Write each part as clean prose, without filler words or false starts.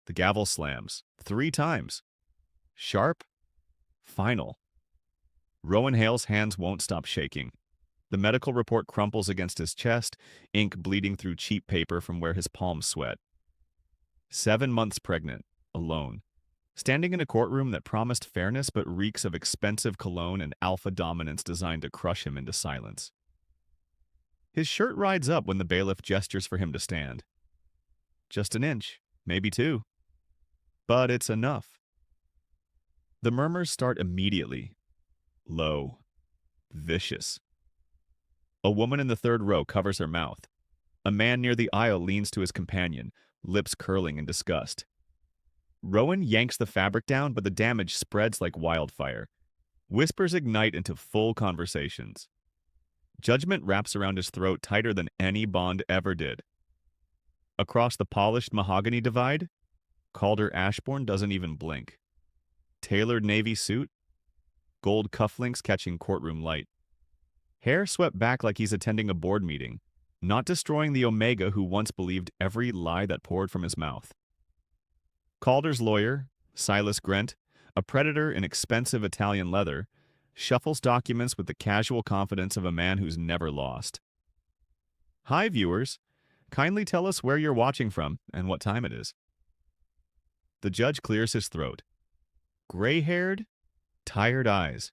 The gavel slams. 3 times. Sharp. Final. Rowan Hale's hands won't stop shaking. The medical report crumples against his chest, ink bleeding through cheap paper from where his palms sweat. 7 months pregnant, alone, standing in a courtroom that promised fairness but reeks of expensive cologne and alpha dominance designed to crush him into silence. His shirt rides up when the bailiff gestures for him to stand. Just an inch, maybe 2. But it's enough. The murmurs start immediately. Low. Vicious. A woman in the third row covers her mouth. A man near the aisle leans to his companion, lips curling in disgust. Rowan yanks the fabric down, but the damage spreads like wildfire. Whispers ignite into full conversations. Judgment wraps around his throat tighter than any bond ever did. Across the polished mahogany divide, Calder Ashbourne doesn't even blink. Tailored navy suit, gold cufflinks catching courtroom light. Hair swept back like he's attending a board meeting, not destroying the Omega who once believed every lie that poured from his mouth. Calder's lawyer, Silas Grent, a predator in expensive Italian leather, shuffles documents with the casual confidence of a man who's never lost. Hi, viewers. Kindly tell us where you're watching from and what time it is. The judge clears his throat. Gray-haired, tired eyes.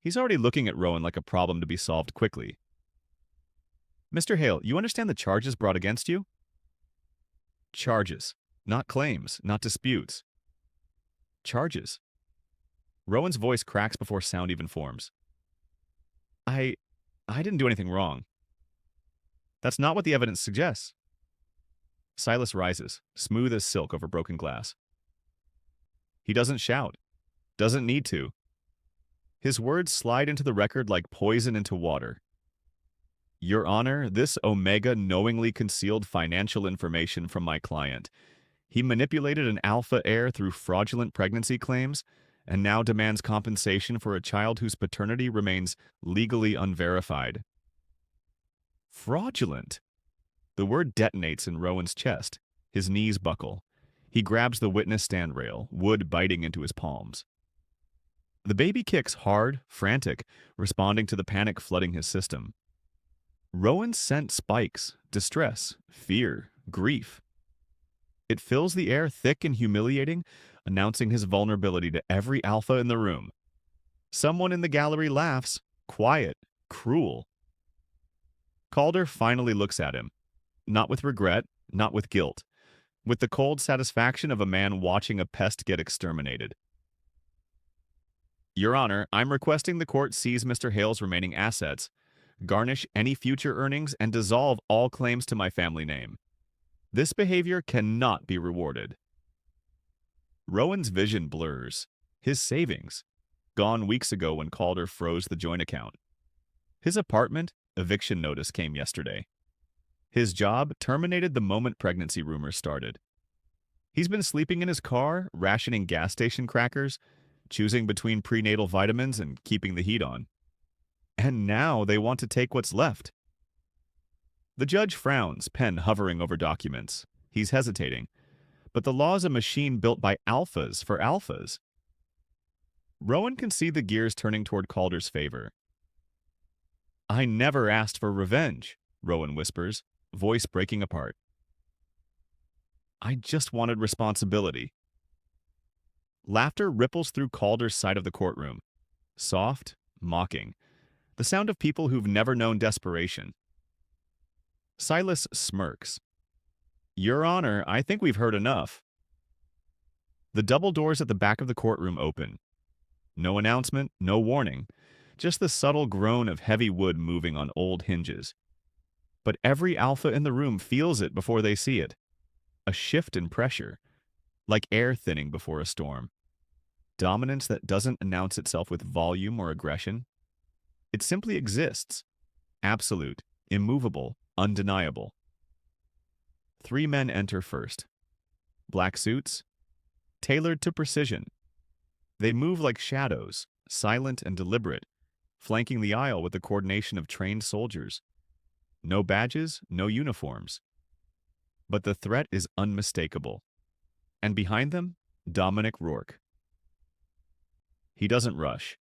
He's already looking at Rowan like a problem to be solved quickly. Mr. Hale, you understand the charges brought against you? Charges. Not claims, not disputes. Charges. Rowan's voice cracks before sound even forms. I didn't do anything wrong. That's not what the evidence suggests. Silas rises, smooth as silk over broken glass. He doesn't shout. Doesn't need to. His words slide into the record like poison into water. Your Honor, this Omega knowingly concealed financial information from my client. He manipulated an alpha heir through fraudulent pregnancy claims and now demands compensation for a child whose paternity remains legally unverified. Fraudulent. The word detonates in Rowan's chest. His knees buckle. He grabs the witness stand rail, wood biting into his palms. The baby kicks hard, frantic, responding to the panic flooding his system. Rowan scent spikes, distress, fear, grief. It fills the air thick and humiliating, announcing his vulnerability to every alpha in the room. Someone in the gallery laughs, quiet, cruel. Calder finally looks at him, not with regret, not with guilt, with the cold satisfaction of a man watching a pest get exterminated. Your Honor, I'm requesting the court seize Mr. Hale's remaining assets, garnish any future earnings, and dissolve all claims to my family name. This behavior cannot be rewarded. Rowan's vision blurs. His savings, gone weeks ago when Calder froze the joint account. His apartment, eviction notice came yesterday. His job terminated the moment pregnancy rumors started. He's been sleeping in his car, rationing gas station crackers, choosing between prenatal vitamins and keeping the heat on. And now they want to take what's left. The judge frowns, pen hovering over documents. He's hesitating. But the law's a machine built by alphas for alphas. Rowan can see the gears turning toward Calder's favor. I never asked for revenge, Rowan whispers, voice breaking apart. I just wanted responsibility. Laughter ripples through Calder's side of the courtroom. Soft, mocking. The sound of people who've never known desperation. Silas smirks. Your Honor, I think we've heard enough. The double doors at the back of the courtroom open. No announcement, no warning, just the subtle groan of heavy wood moving on old hinges. But every alpha in the room feels it before they see it. A shift in pressure, like air thinning before a storm. Dominance that doesn't announce itself with volume or aggression. It simply exists. Absolute, immovable, undeniable. 3 men enter first. Black suits, tailored to precision. They move like shadows, silent and deliberate, flanking the aisle with the coordination of trained soldiers. No badges, no uniforms. But the threat is unmistakable. And behind them, Dominic Rourke. He doesn't rush,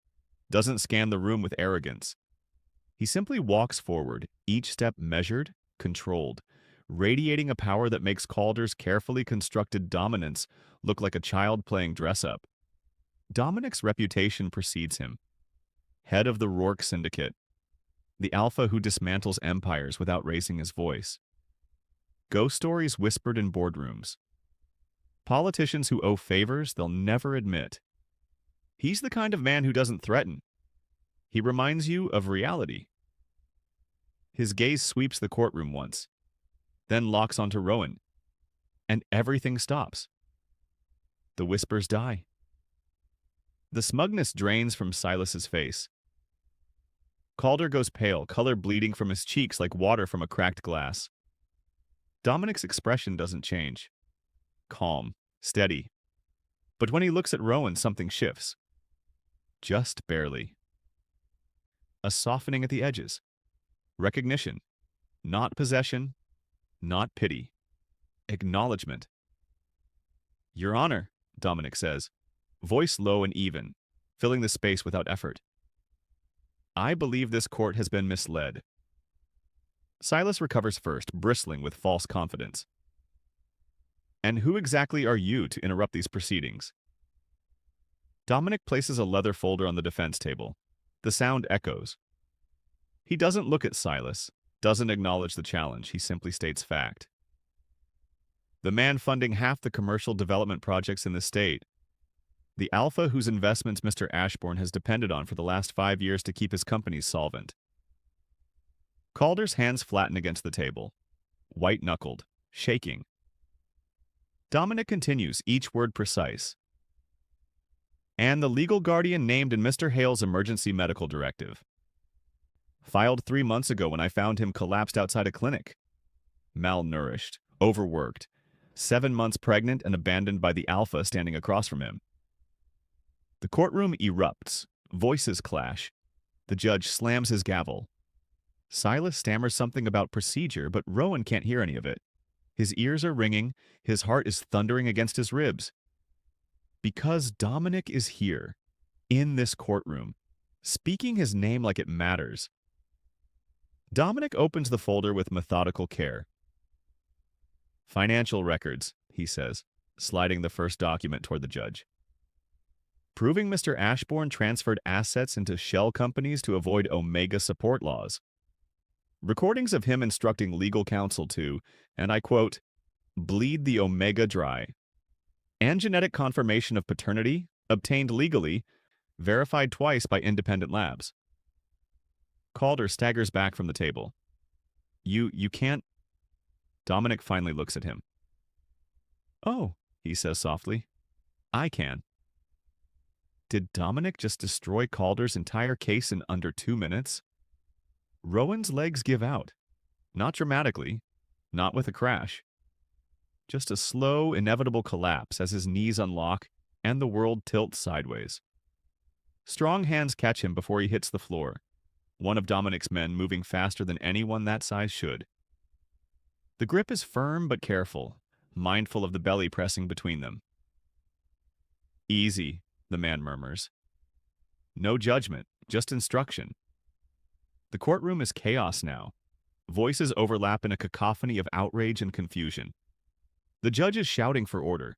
doesn't scan the room with arrogance. He simply walks forward, each step measured, controlled, radiating a power that makes Calder's carefully constructed dominance look like a child playing dress-up. Dominic's reputation precedes him. Head of the Rourke Syndicate, the alpha who dismantles empires without raising his voice. Ghost stories whispered in boardrooms. Politicians who owe favors they'll never admit. He's the kind of man who doesn't threaten. He reminds you of reality. His gaze sweeps the courtroom once, then locks onto Rowan, and everything stops. The whispers die. The smugness drains from Silas's face. Calder goes pale, color bleeding from his cheeks like water from a cracked glass. Dominic's expression doesn't change. Calm, steady. But when he looks at Rowan, something shifts. Just barely. A softening at the edges. Recognition. Not possession. Not pity. Acknowledgement. Your Honor, Dominic says, voice low and even, filling the space without effort. I believe this court has been misled. Silas recovers first, bristling with false confidence. And who exactly are you to interrupt these proceedings? Dominic places a leather folder on the defense table. The sound echoes. He doesn't look at Silas, doesn't acknowledge the challenge, he simply states fact. The man funding half the commercial development projects in the state. The alpha whose investments Mr. Ashbourne has depended on for the last 5 years to keep his companies solvent. Calder's hands flatten against the table, white-knuckled, shaking. Dominic continues, each word precise. And the legal guardian named in Mr. Hale's emergency medical directive. Filed 3 months ago when I found him collapsed outside a clinic. Malnourished, overworked, 7 months pregnant and abandoned by the alpha standing across from him. The courtroom erupts, voices clash. The judge slams his gavel. Silas stammers something about procedure, but Rowan can't hear any of it. His ears are ringing, his heart is thundering against his ribs. Because Dominic is here, in this courtroom, speaking his name like it matters. Dominic opens the folder with methodical care. Financial records, he says, sliding the first document toward the judge. Proving Mr. Ashbourne transferred assets into shell companies to avoid Omega support laws. Recordings of him instructing legal counsel to, and I quote, bleed the Omega dry. And genetic confirmation of paternity, obtained legally, verified twice by independent labs. Calder staggers back from the table. You can't... Dominic finally looks at him. Oh, he says softly. I can. Did Dominic just destroy Calder's entire case in under 2 minutes? Rowan's legs give out. Not dramatically, not with a crash. Just a slow, inevitable collapse as his knees unlock and the world tilts sideways. Strong hands catch him before he hits the floor, one of Dominic's men moving faster than anyone that size should. The grip is firm but careful, mindful of the belly pressing between them. Easy, the man murmurs. No judgment, just instruction. The courtroom is chaos now. Voices overlap in a cacophony of outrage and confusion. The judge is shouting for order.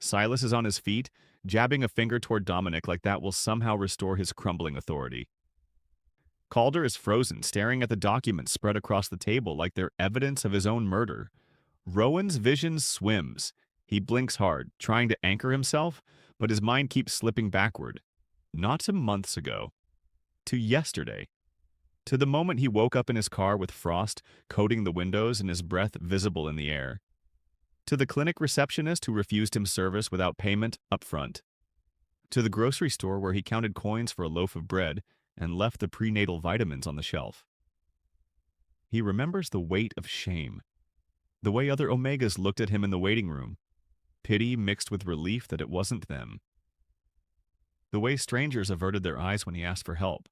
Silas is on his feet, jabbing a finger toward Dominic like that will somehow restore his crumbling authority. Calder is frozen, staring at the documents spread across the table like they're evidence of his own murder. Rowan's vision swims. He blinks hard, trying to anchor himself, but his mind keeps slipping backward. Not to months ago. To yesterday. To the moment he woke up in his car with frost coating the windows and his breath visible in the air. To the clinic receptionist who refused him service without payment up front. To the grocery store where he counted coins for a loaf of bread and left the prenatal vitamins on the shelf. He remembers the weight of shame. The way other Omegas looked at him in the waiting room. Pity mixed with relief that it wasn't them. The way strangers averted their eyes when he asked for help.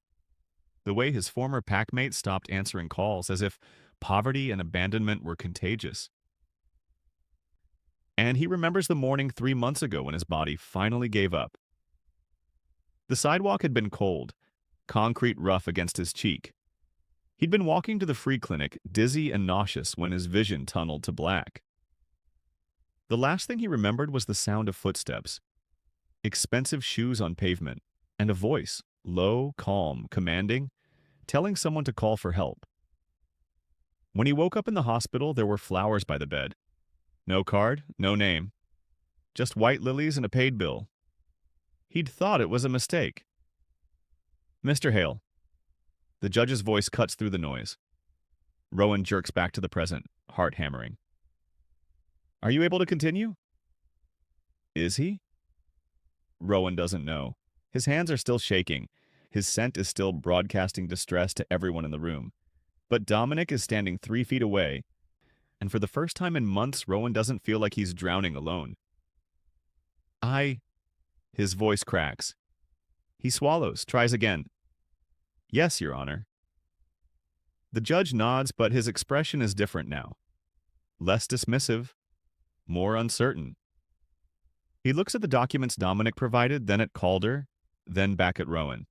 The way his former packmates stopped answering calls as if poverty and abandonment were contagious. And he remembers the morning 3 months ago when his body finally gave up. The sidewalk had been cold, concrete rough against his cheek. He'd been walking to the free clinic, dizzy and nauseous, when his vision tunneled to black. The last thing he remembered was the sound of footsteps, expensive shoes on pavement, and a voice, low, calm, commanding, telling someone to call for help. When he woke up in the hospital, there were flowers by the bed. No card, no name. Just white lilies and a paid bill. He'd thought it was a mistake. Mr. Hale. The judge's voice cuts through the noise. Rowan jerks back to the present, heart hammering. Are you able to continue? Is he? Rowan doesn't know. His hands are still shaking. His scent is still broadcasting distress to everyone in the room. But Dominic is standing 3 feet away, and for the first time in months, Rowan doesn't feel like he's drowning alone. His voice cracks. He swallows, tries again. Yes, Your Honor. The judge nods, but his expression is different now. Less dismissive, more uncertain. He looks at the documents Dominic provided, then at Calder, then back at Rowan.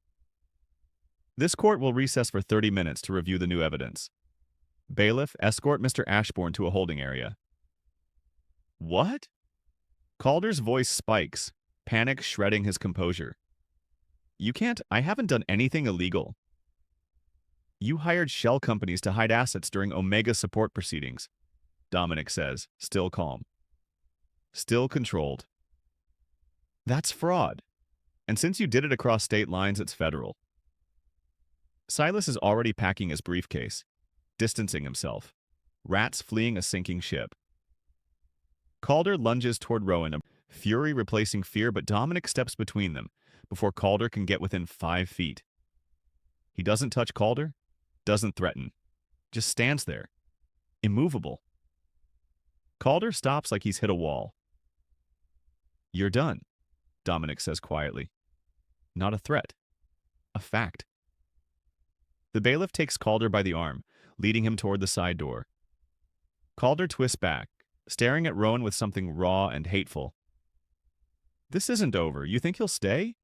This court will recess for 30 minutes to review the new evidence. Bailiff, escort Mr. Ashbourne to a holding area. What? Calder's voice spikes, panic shredding his composure. You can't. I haven't done anything illegal. You hired shell companies to hide assets during Omega support proceedings, Dominic says, still calm. Still controlled. That's fraud. And since you did it across state lines, it's federal. Silas is already packing his briefcase, distancing himself. Rats fleeing a sinking ship. Calder lunges toward Rowan, fury replacing fear, but Dominic steps between them before Calder can get within 5 feet. He doesn't touch Calder, doesn't threaten, just stands there, immovable. Calder stops like he's hit a wall. You're done, Dominic says quietly. Not a threat, a fact. The bailiff takes Calder by the arm, leading him toward the side door. Calder twists back, staring at Rowan with something raw and hateful. This isn't over. You think he'll stay?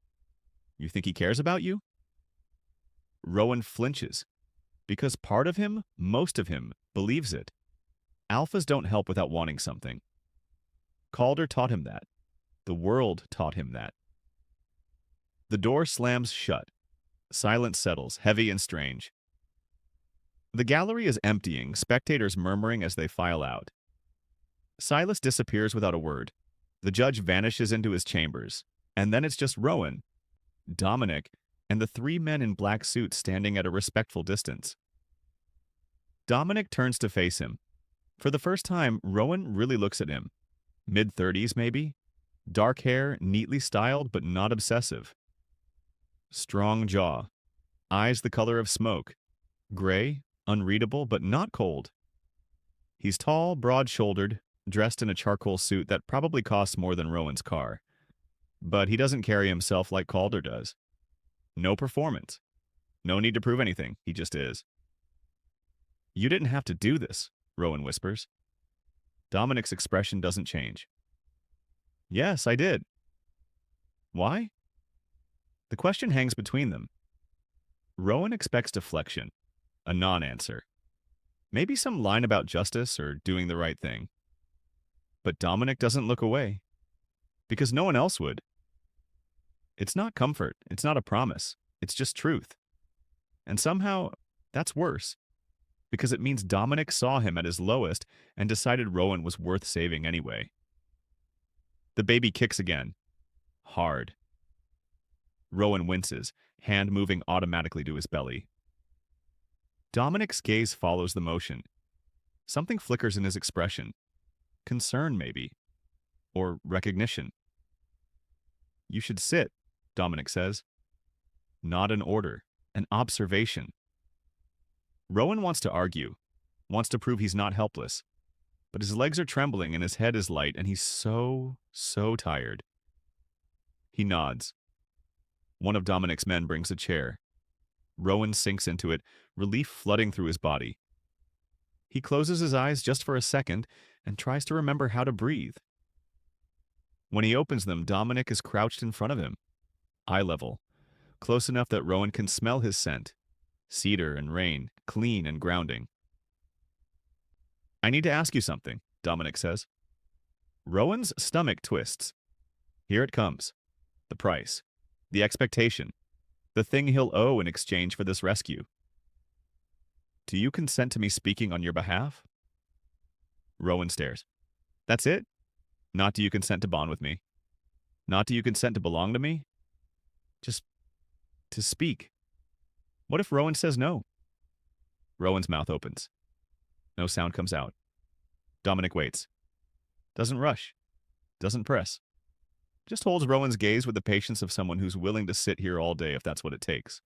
You think he cares about you? Rowan flinches, because part of him, most of him, believes it. Alphas don't help without wanting something. Calder taught him that. The world taught him that. The door slams shut. Silence settles, heavy and strange. The gallery is emptying, spectators murmuring as they file out. Silas disappears without a word. The judge vanishes into his chambers, and then it's just Rowan, Dominic, and the 3 men in black suits standing at a respectful distance. Dominic turns to face him. For the first time, Rowan really looks at him. Mid-30s, maybe? Dark hair, neatly styled, but not obsessive. Strong jaw. Eyes the color of smoke. Gray, unreadable, but not cold. He's tall, broad-shouldered, dressed in a charcoal suit that probably costs more than Rowan's car. But he doesn't carry himself like Calder does. No performance. No need to prove anything. He just is. You didn't have to do this, Rowan whispers. Dominic's expression doesn't change. Yes, I did. Why? The question hangs between them. Rowan expects deflection, a non-answer. Maybe some line about justice or doing the right thing. But Dominic doesn't look away, because no one else would. It's not comfort, it's not a promise, it's just truth. And somehow, that's worse, because it means Dominic saw him at his lowest and decided Rowan was worth saving anyway. The baby kicks again. Hard. Rowan winces, hand moving automatically to his belly. Dominic's gaze follows the motion. Something flickers in his expression. Concern, maybe. Or recognition. You should sit, Dominic says. Not an order, an observation. Rowan wants to argue, wants to prove he's not helpless. But his legs are trembling and his head is light, and he's so tired. He nods. One of Dominic's men brings a chair. Rowan sinks into it, relief flooding through his body. He closes his eyes just for a second and tries to remember how to breathe. When he opens them, Dominic is crouched in front of him, eye level, close enough that Rowan can smell his scent. Cedar and rain, clean and grounding. I need to ask you something, Dominic says. Rowan's stomach twists. Here it comes. The price. The expectation. The thing he'll owe in exchange for this rescue. Do you consent to me speaking on your behalf? Rowan stares. That's it? Not do you consent to bond with me? Not do you consent to belong to me? Just to speak. What if Rowan says no? Rowan's mouth opens. No sound comes out. Dominic waits. Doesn't rush. Doesn't press. Just holds Rowan's gaze with the patience of someone who's willing to sit here all day if that's what it takes.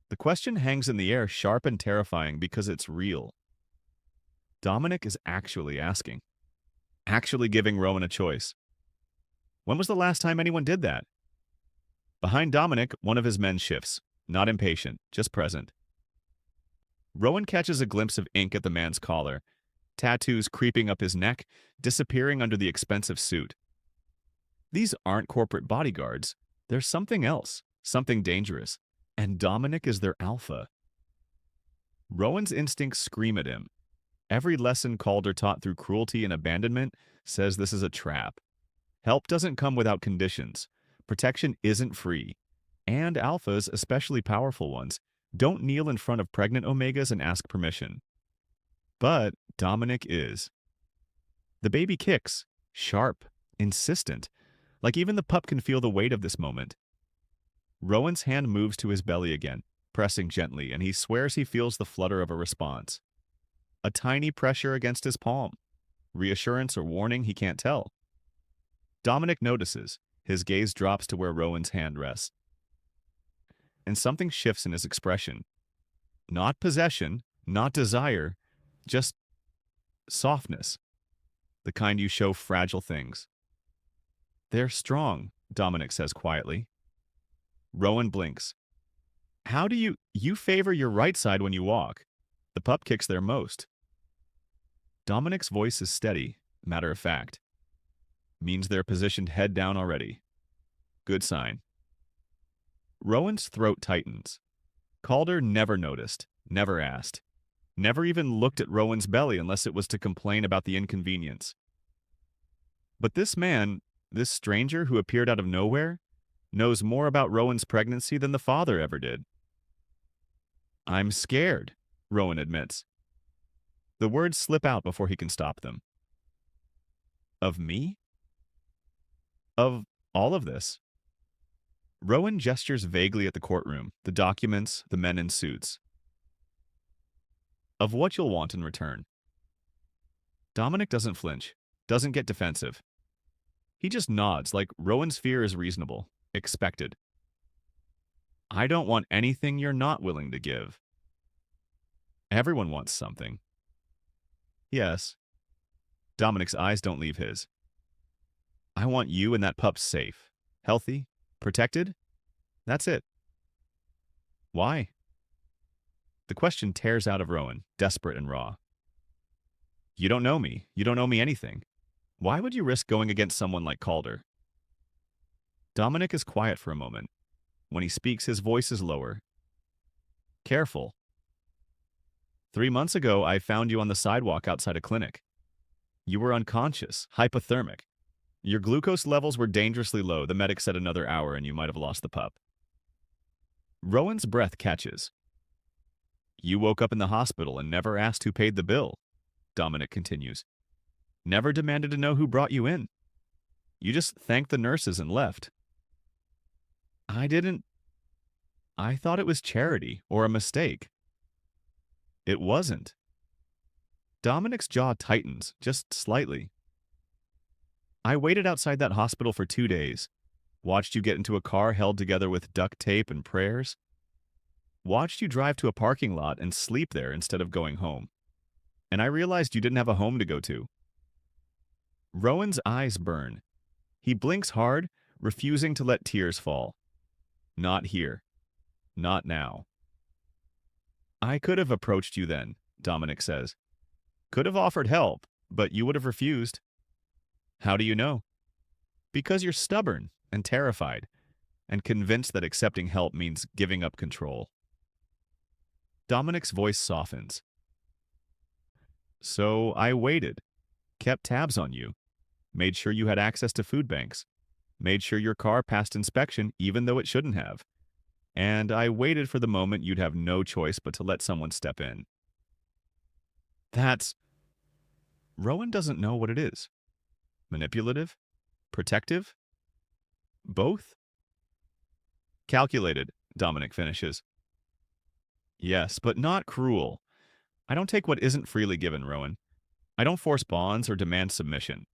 The question hangs in the air, sharp and terrifying because it's real. Dominic is actually asking. Actually giving Rowan a choice. When was the last time anyone did that? Behind Dominic, one of his men shifts. Not impatient, just present. Rowan catches a glimpse of ink at the man's collar, tattoos creeping up his neck, disappearing under the expensive suit. These aren't corporate bodyguards. They're something else, something dangerous, and Dominic is their alpha. Rowan's instincts scream at him. Every lesson Calder taught through cruelty and abandonment says this is a trap. Help doesn't come without conditions. Protection isn't free. And alphas, especially powerful ones, don't kneel in front of pregnant omegas and ask permission. But Dominic is. The baby kicks, sharp, insistent, like even the pup can feel the weight of this moment. Rowan's hand moves to his belly again, pressing gently, and he swears he feels the flutter of a response. A tiny pressure against his palm. Reassurance or warning, he can't tell. Dominic notices. His gaze drops to where Rowan's hand rests. And something shifts in his expression. Not possession, not desire, just softness. The kind you show fragile things. They're strong, Dominic says quietly. Rowan blinks. How do you favor your right side when you walk? The pup kicks there most. Dominic's voice is steady, matter of fact. Means they're positioned head down already. Good sign. Rowan's throat tightens. Calder never noticed, never asked, never even looked at Rowan's belly unless it was to complain about the inconvenience. But this man, this stranger who appeared out of nowhere, knows more about Rowan's pregnancy than the father ever did. I'm scared, Rowan admits. The words slip out before he can stop them. Of me? Of all of this? Rowan gestures vaguely at the courtroom, the documents, the men in suits. Of what you'll want in return. Dominic doesn't flinch, doesn't get defensive. He just nods like Rowan's fear is reasonable, expected. I don't want anything you're not willing to give. Everyone wants something. Yes. Dominic's eyes don't leave his. I want you and that pup safe, healthy, protected. That's it. Why? The question tears out of Rowan, desperate and raw. You don't know me. You don't know me anything. Why would you risk going against someone like Calder? Dominic is quiet for a moment. When he speaks, his voice is lower. Careful. 3 months ago, I found you on the sidewalk outside a clinic. You were unconscious, hypothermic. Your glucose levels were dangerously low. The medic said another hour and you might have lost the pup. Rowan's breath catches. You woke up in the hospital and never asked who paid the bill, Dominic continues. Never demanded to know who brought you in. You just thanked the nurses and left. I thought it was charity or a mistake. It wasn't. Dominic's jaw tightens, just slightly. I waited outside that hospital for 2 days. Watched you get into a car held together with duct tape and prayers. Watched you drive to a parking lot and sleep there instead of going home. And I realized you didn't have a home to go to. Rowan's eyes burn. He blinks hard, refusing to let tears fall. Not here. Not now. I could have approached you then, Dominic says. Could have offered help, but you would have refused. How do you know? Because you're stubborn and terrified and convinced that accepting help means giving up control. Dominic's voice softens. So I waited, kept tabs on you, made sure you had access to food banks, made sure your car passed inspection even though it shouldn't have. And I waited for the moment you'd have no choice but to let someone step in. That's... Rowan doesn't know what it is. Manipulative? Protective? Both? Calculated, Dominic finishes. Yes, but not cruel. I don't take what isn't freely given, Rowan. I don't force bonds or demand submission.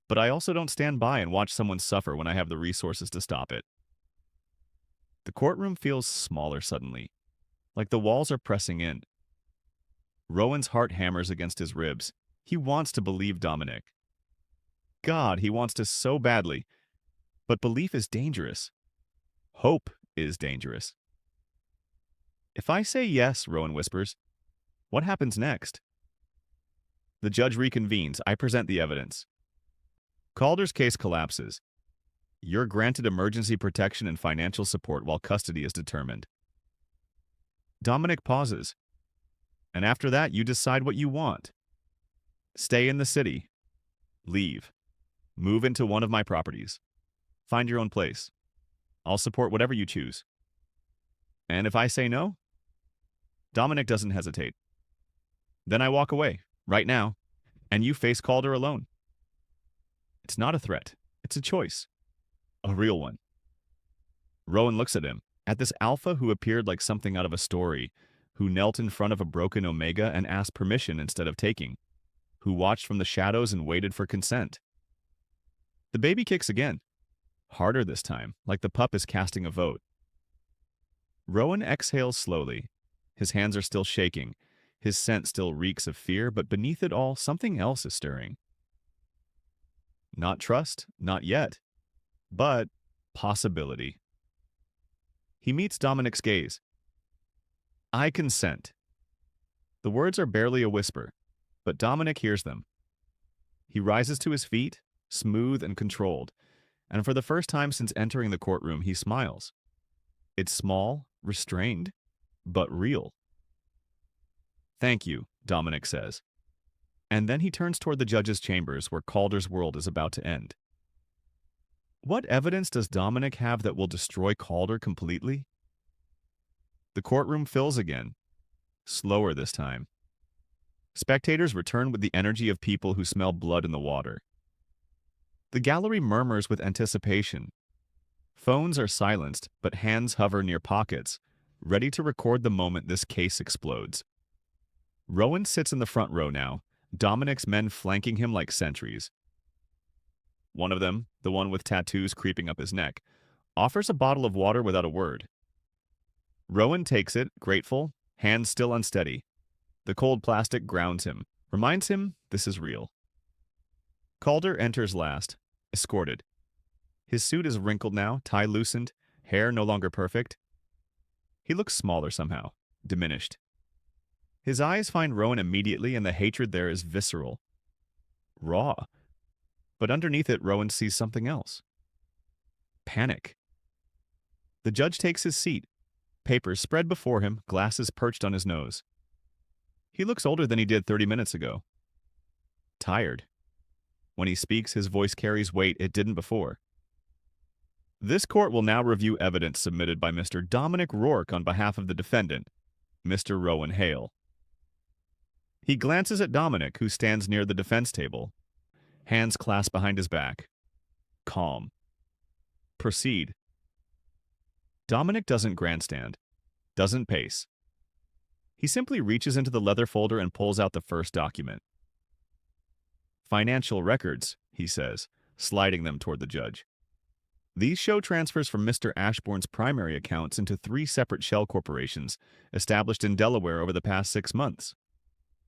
But I also don't stand by and watch someone suffer when I have the resources to stop it. The courtroom feels smaller suddenly, like the walls are pressing in. Rowan's heart hammers against his ribs. He wants to believe Dominic. God, he wants to so badly. But belief is dangerous. Hope is dangerous. If I say yes, Rowan whispers, what happens next? The judge reconvenes. I present the evidence. Calder's case collapses. You're granted emergency protection and financial support while custody is determined. Dominic pauses. And after that, you decide what you want. Stay in the city. Leave. Move into one of my properties. Find your own place. I'll support whatever you choose. And if I say no? Dominic doesn't hesitate. Then I walk away, right now, and you face Calder alone. It's not a threat. It's a choice. A real one. Rowan looks at him, at this alpha who appeared like something out of a story, who knelt in front of a broken Omega and asked permission instead of taking, who watched from the shadows and waited for consent. The baby kicks again. Harder this time, like the pup is casting a vote. Rowan exhales slowly. His hands are still shaking. His scent still reeks of fear, but beneath it all, something else is stirring. Not trust, not yet, but possibility. He meets Dominic's gaze. I consent. The words are barely a whisper, but Dominic hears them. He rises to his feet, smooth and controlled, and for the first time since entering the courtroom, he smiles. It's small, restrained, but real. Thank you, Dominic says. And then he turns toward the judge's chambers where Calder's world is about to end. What evidence does Dominic have that will destroy Calder completely? The courtroom fills again, slower this time. Spectators return with the energy of people who smell blood in the water. The gallery murmurs with anticipation. Phones are silenced, but hands hover near pockets, ready to record the moment this case explodes. Rowan sits in the front row now, Dominic's men flanking him like sentries. One of them, the one with tattoos creeping up his neck, offers a bottle of water without a word. Rowan takes it, grateful, hands still unsteady. The cold plastic grounds him, reminds him this is real. Calder enters last, escorted. His suit is wrinkled now, tie loosened, hair no longer perfect. He looks smaller somehow, diminished. His eyes find Rowan immediately, and the hatred there is visceral. Raw. But underneath it, Rowan sees something else. Panic. The judge takes his seat, papers spread before him, glasses perched on his nose. He looks older than he did 30 minutes ago. Tired. When he speaks, his voice carries weight it didn't before. This court will now review evidence submitted by Mr. Dominic Rourke on behalf of the defendant, Mr. Rowan Hale. He glances at Dominic, who stands near the defense table, hands clasped behind his back. Calm. Proceed. Dominic doesn't grandstand, doesn't pace. He simply reaches into the leather folder and pulls out the first document. Financial records, he says, sliding them toward the judge. These show transfers from Mr. Ashbourne's primary accounts into 3 separate shell corporations established in Delaware over the past 6 months.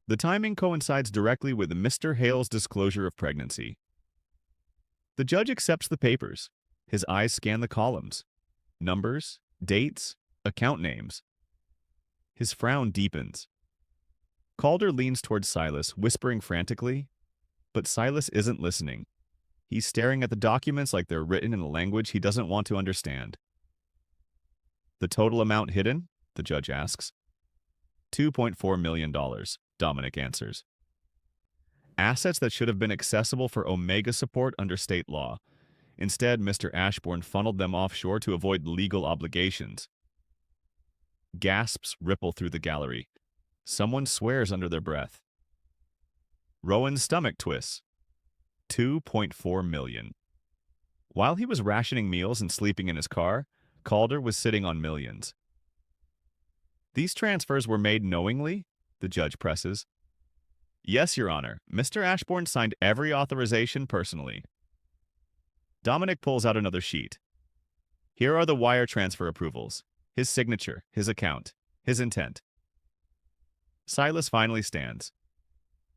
The timing coincides directly with Mr. Hale's disclosure of pregnancy. The judge accepts the papers. His eyes scan the columns. Numbers, dates, account names. His frown deepens. Calder leans toward Silas, whispering frantically, but Silas isn't listening. He's staring at the documents like they're written in a language he doesn't want to understand. The total amount hidden? The judge asks. $2.4 million, Dominic answers. Assets that should have been accessible for Omega support under state law. Instead, Mr. Ashbourne funneled them offshore to avoid legal obligations. Gasps ripple through the gallery. Someone swears under their breath. Rowan's stomach twists. $2.4 million. While he was rationing meals and sleeping in his car, Calder was sitting on millions. These transfers were made knowingly? The judge presses. Yes, Your Honor. Mr. Ashbourne signed every authorization personally. Dominic pulls out another sheet. Here are the wire transfer approvals. His signature, his account, his intent. Silas finally stands.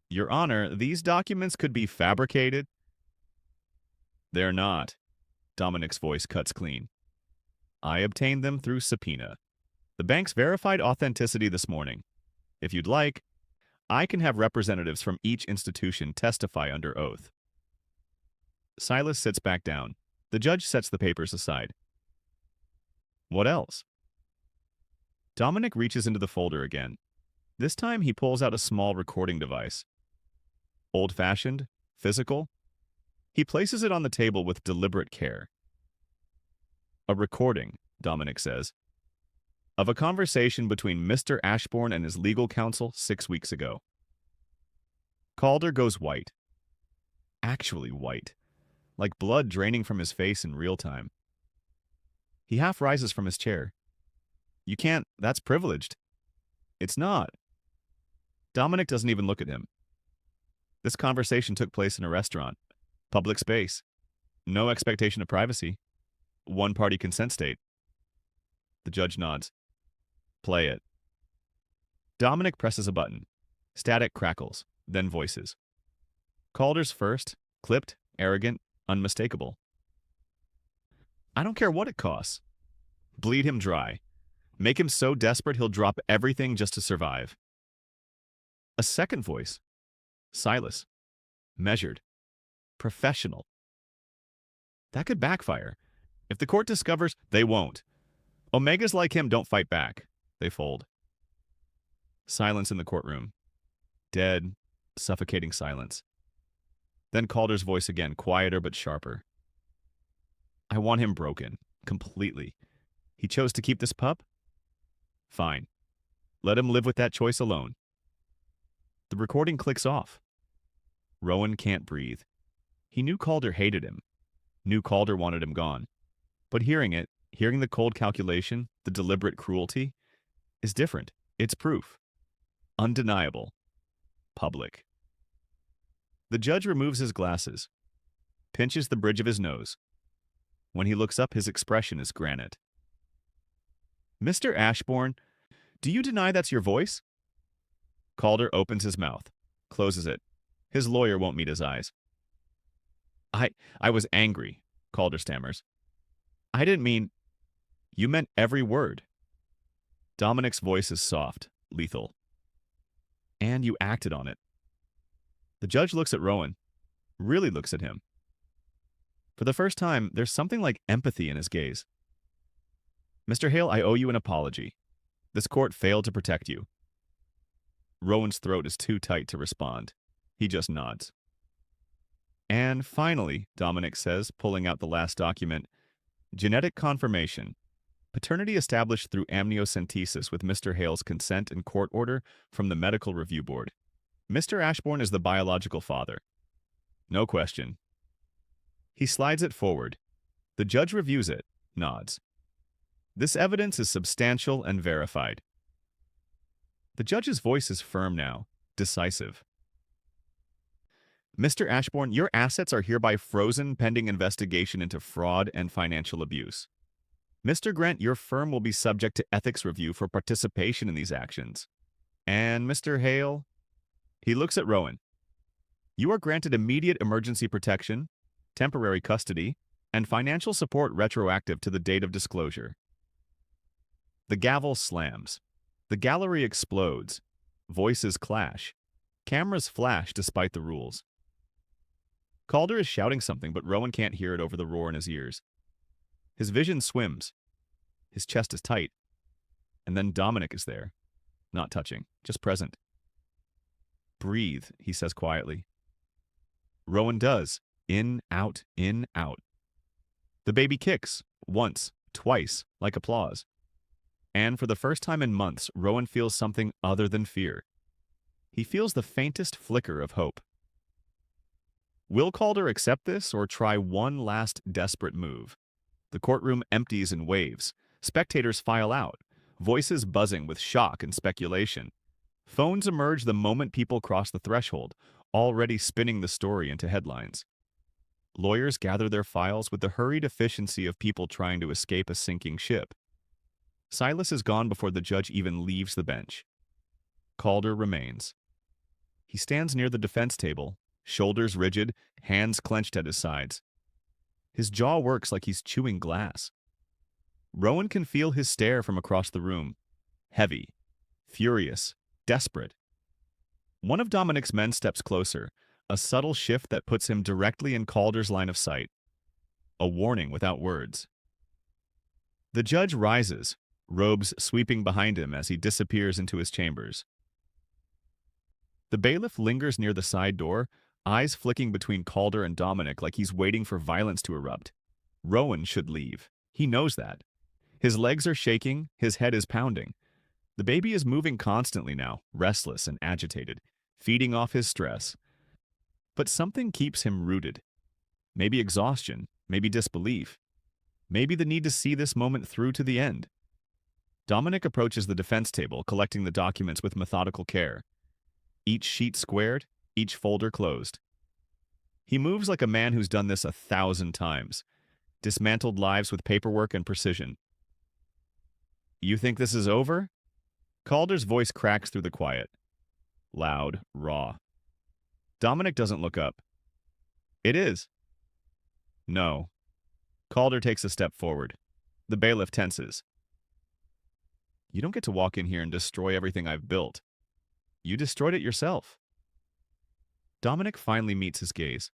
Your Honor, these documents could be fabricated. They're not. Dominic's voice cuts clean. I obtained them through subpoena. The bank's verified authenticity this morning. If you'd like, I can have representatives from each institution testify under oath. Silas sits back down. The judge sets the papers aside. What else? Dominic reaches into the folder again. This time he pulls out a small recording device. Old-fashioned, physical. He places it on the table with deliberate care. A recording, Dominic says, of a conversation between Mr. Ashbourne and his legal counsel 6 weeks ago. Calder goes white. Actually white, like blood draining from his face in real time. He half rises from his chair. You can't, that's privileged. It's not. Dominic doesn't even look at him. This conversation took place in a restaurant, public space, no expectation of privacy, one-party consent state. The judge nods. Play it. Dominic presses a button. Static crackles, then voices. Calder's first, clipped, arrogant, unmistakable. I don't care what it costs. Bleed him dry. Make him so desperate he'll drop everything just to survive. A second voice. Silas. Measured. Professional. That could backfire. If the court discovers, they won't. Omegas like him don't fight back. They fold. Silence in the courtroom. Dead, suffocating silence. Then Calder's voice again, quieter but sharper. I want him broken. Completely. He chose to keep this pup? Fine. Let him live with that choice alone. The recording clicks off. Rowan can't breathe. He knew Calder hated him. Knew Calder wanted him gone. But hearing it, hearing the cold calculation, the deliberate cruelty, is different. It's proof. Undeniable. Public. The judge removes his glasses, pinches the bridge of his nose. When he looks up, his expression is granite. Mr. Ashbourne, do you deny that's your voice? Calder opens his mouth, closes it. His lawyer won't meet his eyes. I was angry, Calder stammers. I didn't mean... You meant every word. Dominic's voice is soft, lethal. And you acted on it. The judge looks at Rowan, really looks at him. For the first time, there's something like empathy in his gaze. Mr. Hale, I owe you an apology. This court failed to protect you. Rowan's throat is too tight to respond. He just nods. And finally, Dominic says, pulling out the last document, genetic confirmation. Paternity established through amniocentesis with Mr. Hale's consent and court order from the Medical Review Board. Mr. Ashbourne is the biological father. No question. He slides it forward. The judge reviews it, nods. This evidence is substantial and verified. The judge's voice is firm now, decisive. Mr. Ashbourne, your assets are hereby frozen pending investigation into fraud and financial abuse. Mr. Grant, your firm will be subject to ethics review for participation in these actions. And Mr. Hale, he looks at Rowan. You are granted immediate emergency protection, temporary custody, and financial support retroactive to the date of disclosure. The gavel slams. The gallery explodes. Voices clash. Cameras flash despite the rules. Calder is shouting something, but Rowan can't hear it over the roar in his ears. His vision swims. His chest is tight. And then Dominic is there, not touching, just present. Breathe, he says quietly. Rowan does. In, out, in, out. The baby kicks, once, twice, like applause. And for the first time in months, Rowan feels something other than fear. He feels the faintest flicker of hope. Will Calder accept this or try one last desperate move? The courtroom empties in waves. Spectators file out, voices buzzing with shock and speculation. Phones emerge the moment people cross the threshold, already spinning the story into headlines. Lawyers gather their files with the hurried efficiency of people trying to escape a sinking ship. Silas is gone before the judge even leaves the bench. Calder remains. He stands near the defense table, shoulders rigid, hands clenched at his sides. His jaw works like he's chewing glass. Rowan can feel his stare from across the room. Heavy, furious, desperate. One of Dominic's men steps closer, a subtle shift that puts him directly in Calder's line of sight. A warning without words. The judge rises, robes sweeping behind him as he disappears into his chambers. The bailiff lingers near the side door, eyes flicking between Calder and Dominic like he's waiting for violence to erupt. Rowan should leave. He knows that. His legs are shaking, his head is pounding. The baby is moving constantly now, restless and agitated, feeding off his stress. But something keeps him rooted. Maybe exhaustion, maybe disbelief, maybe the need to see this moment through to the end. Dominic approaches the defense table, collecting the documents with methodical care. Each sheet squared, each folder closed. He moves like a man who's done this 1,000 times, dismantled lives with paperwork and precision. You think this is over? Calder's voice cracks through the quiet. Loud, raw. Dominic doesn't look up. It is. No. Calder takes a step forward. The bailiff tenses. You don't get to walk in here and destroy everything I've built. You destroyed it yourself. Dominic finally meets his gaze.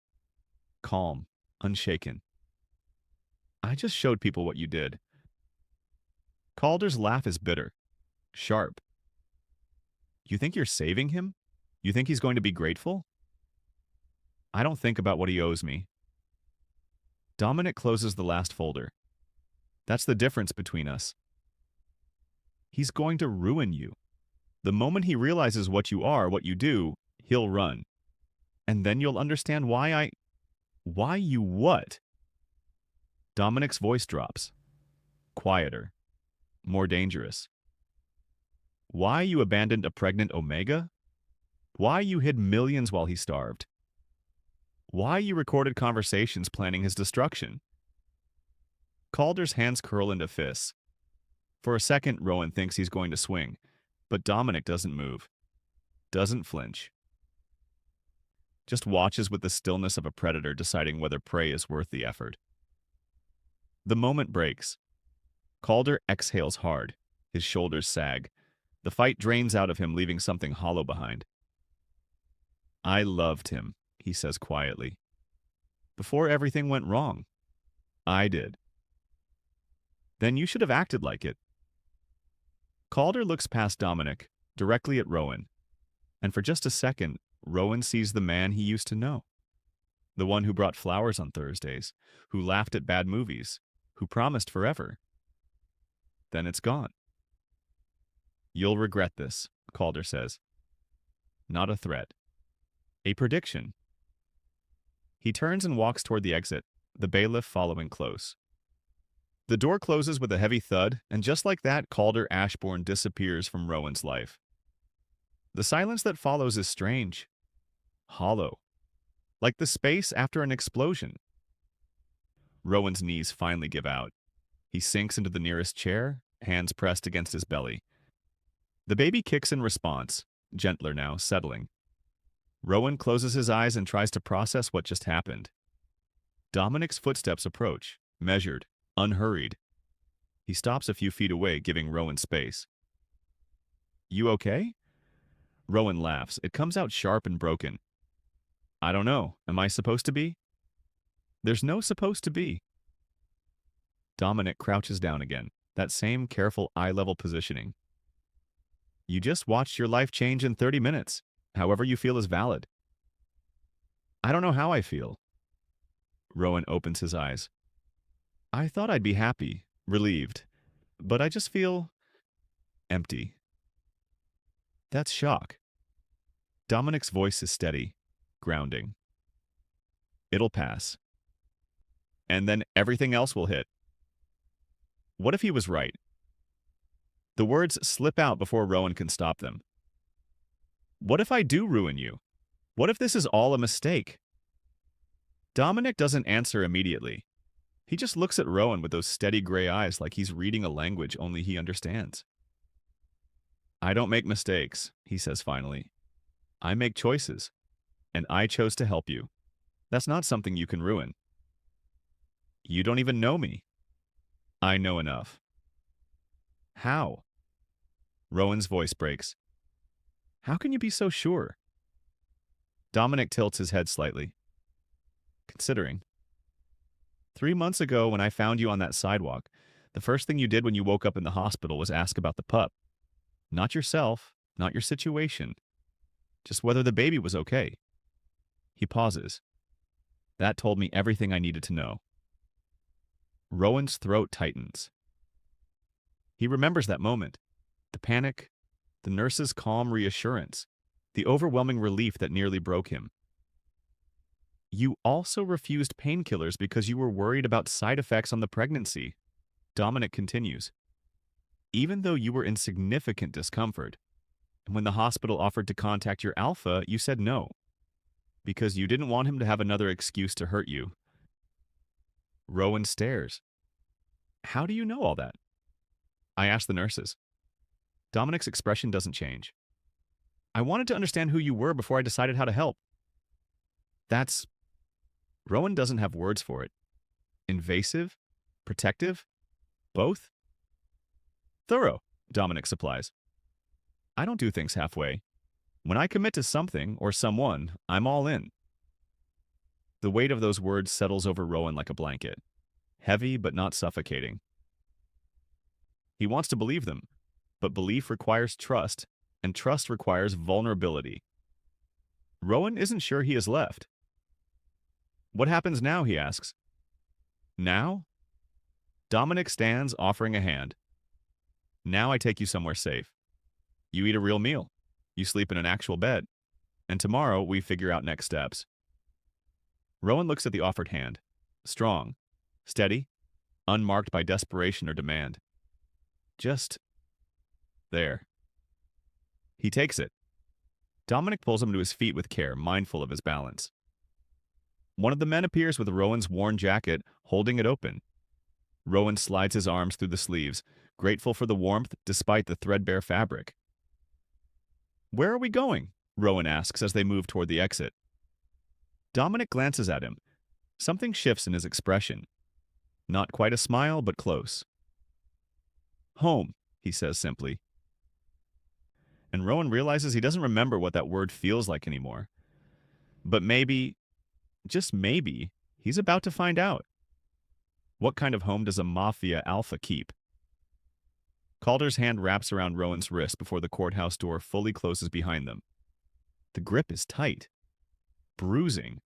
Calm, unshaken. I just showed people what you did. Calder's laugh is bitter, sharp. You think you're saving him? You think he's going to be grateful? I don't think about what he owes me. Dominic closes the last folder. That's the difference between us. He's going to ruin you. The moment he realizes what you are, what you do, he'll run. And then you'll understand why you what? Dominic's voice drops. Quieter. More dangerous. Why you abandoned a pregnant Omega? Why you hid millions while he starved? Why you recorded conversations planning his destruction? Calder's hands curl into fists. For a second, Rowan thinks he's going to swing, but Dominic doesn't move, doesn't flinch. Just watches with the stillness of a predator deciding whether prey is worth the effort. The moment breaks. Calder exhales hard. His shoulders sag. The fight drains out of him, leaving something hollow behind. I loved him, he says quietly. Before everything went wrong. I did. Then you should have acted like it. Calder looks past Dominic, directly at Rowan. And for just a second, Rowan sees the man he used to know. The one who brought flowers on Thursdays, who laughed at bad movies, who promised forever. Then it's gone. You'll regret this, Calder says. Not a threat. A prediction. He turns and walks toward the exit, the bailiff following close. The door closes with a heavy thud, and just like that, Calder Ashbourne disappears from Rowan's life. The silence that follows is strange. Hollow. Like the space after an explosion. Rowan's knees finally give out. He sinks into the nearest chair, hands pressed against his belly. The baby kicks in response, gentler now, settling. Rowan closes his eyes and tries to process what just happened. Dominic's footsteps approach, measured, unhurried. He stops a few feet away, giving Rowan space. You okay? Rowan laughs. It comes out sharp and broken. I don't know. Am I supposed to be? There's no supposed to be. Dominic crouches down again, that same careful eye-level positioning. You just watched your life change in 30 minutes. However you feel is valid. I don't know how I feel. Rowan opens his eyes. I thought I'd be happy, relieved, but I just feel empty. That's shock. Dominic's voice is steady, grounding. It'll pass. And then everything else will hit. What if he was right? The words slip out before Rowan can stop them. What if I do ruin you? What if this is all a mistake? Dominic doesn't answer immediately. He just looks at Rowan with those steady gray eyes like he's reading a language only he understands. I don't make mistakes, he says finally. I make choices, and I chose to help you. That's not something you can ruin. You don't even know me. I know enough. How? Rowan's voice breaks. How can you be so sure? Dominic tilts his head slightly. Considering. 3 months ago, when I found you on that sidewalk, the first thing you did when you woke up in the hospital was ask about the pup. Not yourself, not your situation. Just whether the baby was okay. He pauses. That told me everything I needed to know. Rowan's throat tightens. He remembers that moment. The panic, the nurse's calm reassurance, the overwhelming relief that nearly broke him. You also refused painkillers because you were worried about side effects on the pregnancy, Dominic continues. Even though you were in significant discomfort, and when the hospital offered to contact your alpha, you said no, because you didn't want him to have another excuse to hurt you. Rowan stares. How do you know all that? I asked the nurses. Dominic's expression doesn't change. I wanted to understand who you were before I decided how to help. That's... Rowan doesn't have words for it. Invasive? Protective? Both? Thorough, Dominic supplies. I don't do things halfway. When I commit to something or someone, I'm all in. The weight of those words settles over Rowan like a blanket. Heavy but not suffocating. He wants to believe them, but belief requires trust, and trust requires vulnerability. Rowan isn't sure he has left. What happens now, he asks. Now? Dominic stands, offering a hand. Now I take you somewhere safe. You eat a real meal. You sleep in an actual bed. And tomorrow we figure out next steps. Rowan looks at the offered hand. Strong, steady, unmarked by desperation or demand. Just there. He takes it. Dominic pulls him to his feet with care, mindful of his balance. One of the men appears with Rowan's worn jacket, holding it open. Rowan slides his arms through the sleeves, grateful for the warmth despite the threadbare fabric. Where are we going? Rowan asks as they move toward the exit. Dominic glances at him. Something shifts in his expression. Not quite a smile, but close. Home, he says simply. And Rowan realizes he doesn't remember what that word feels like anymore. But maybe, just maybe, he's about to find out. What kind of home does a Mafia Alpha keep? Calder's hand wraps around Rowan's wrist before the courthouse door fully closes behind them. The grip is tight. Bruising.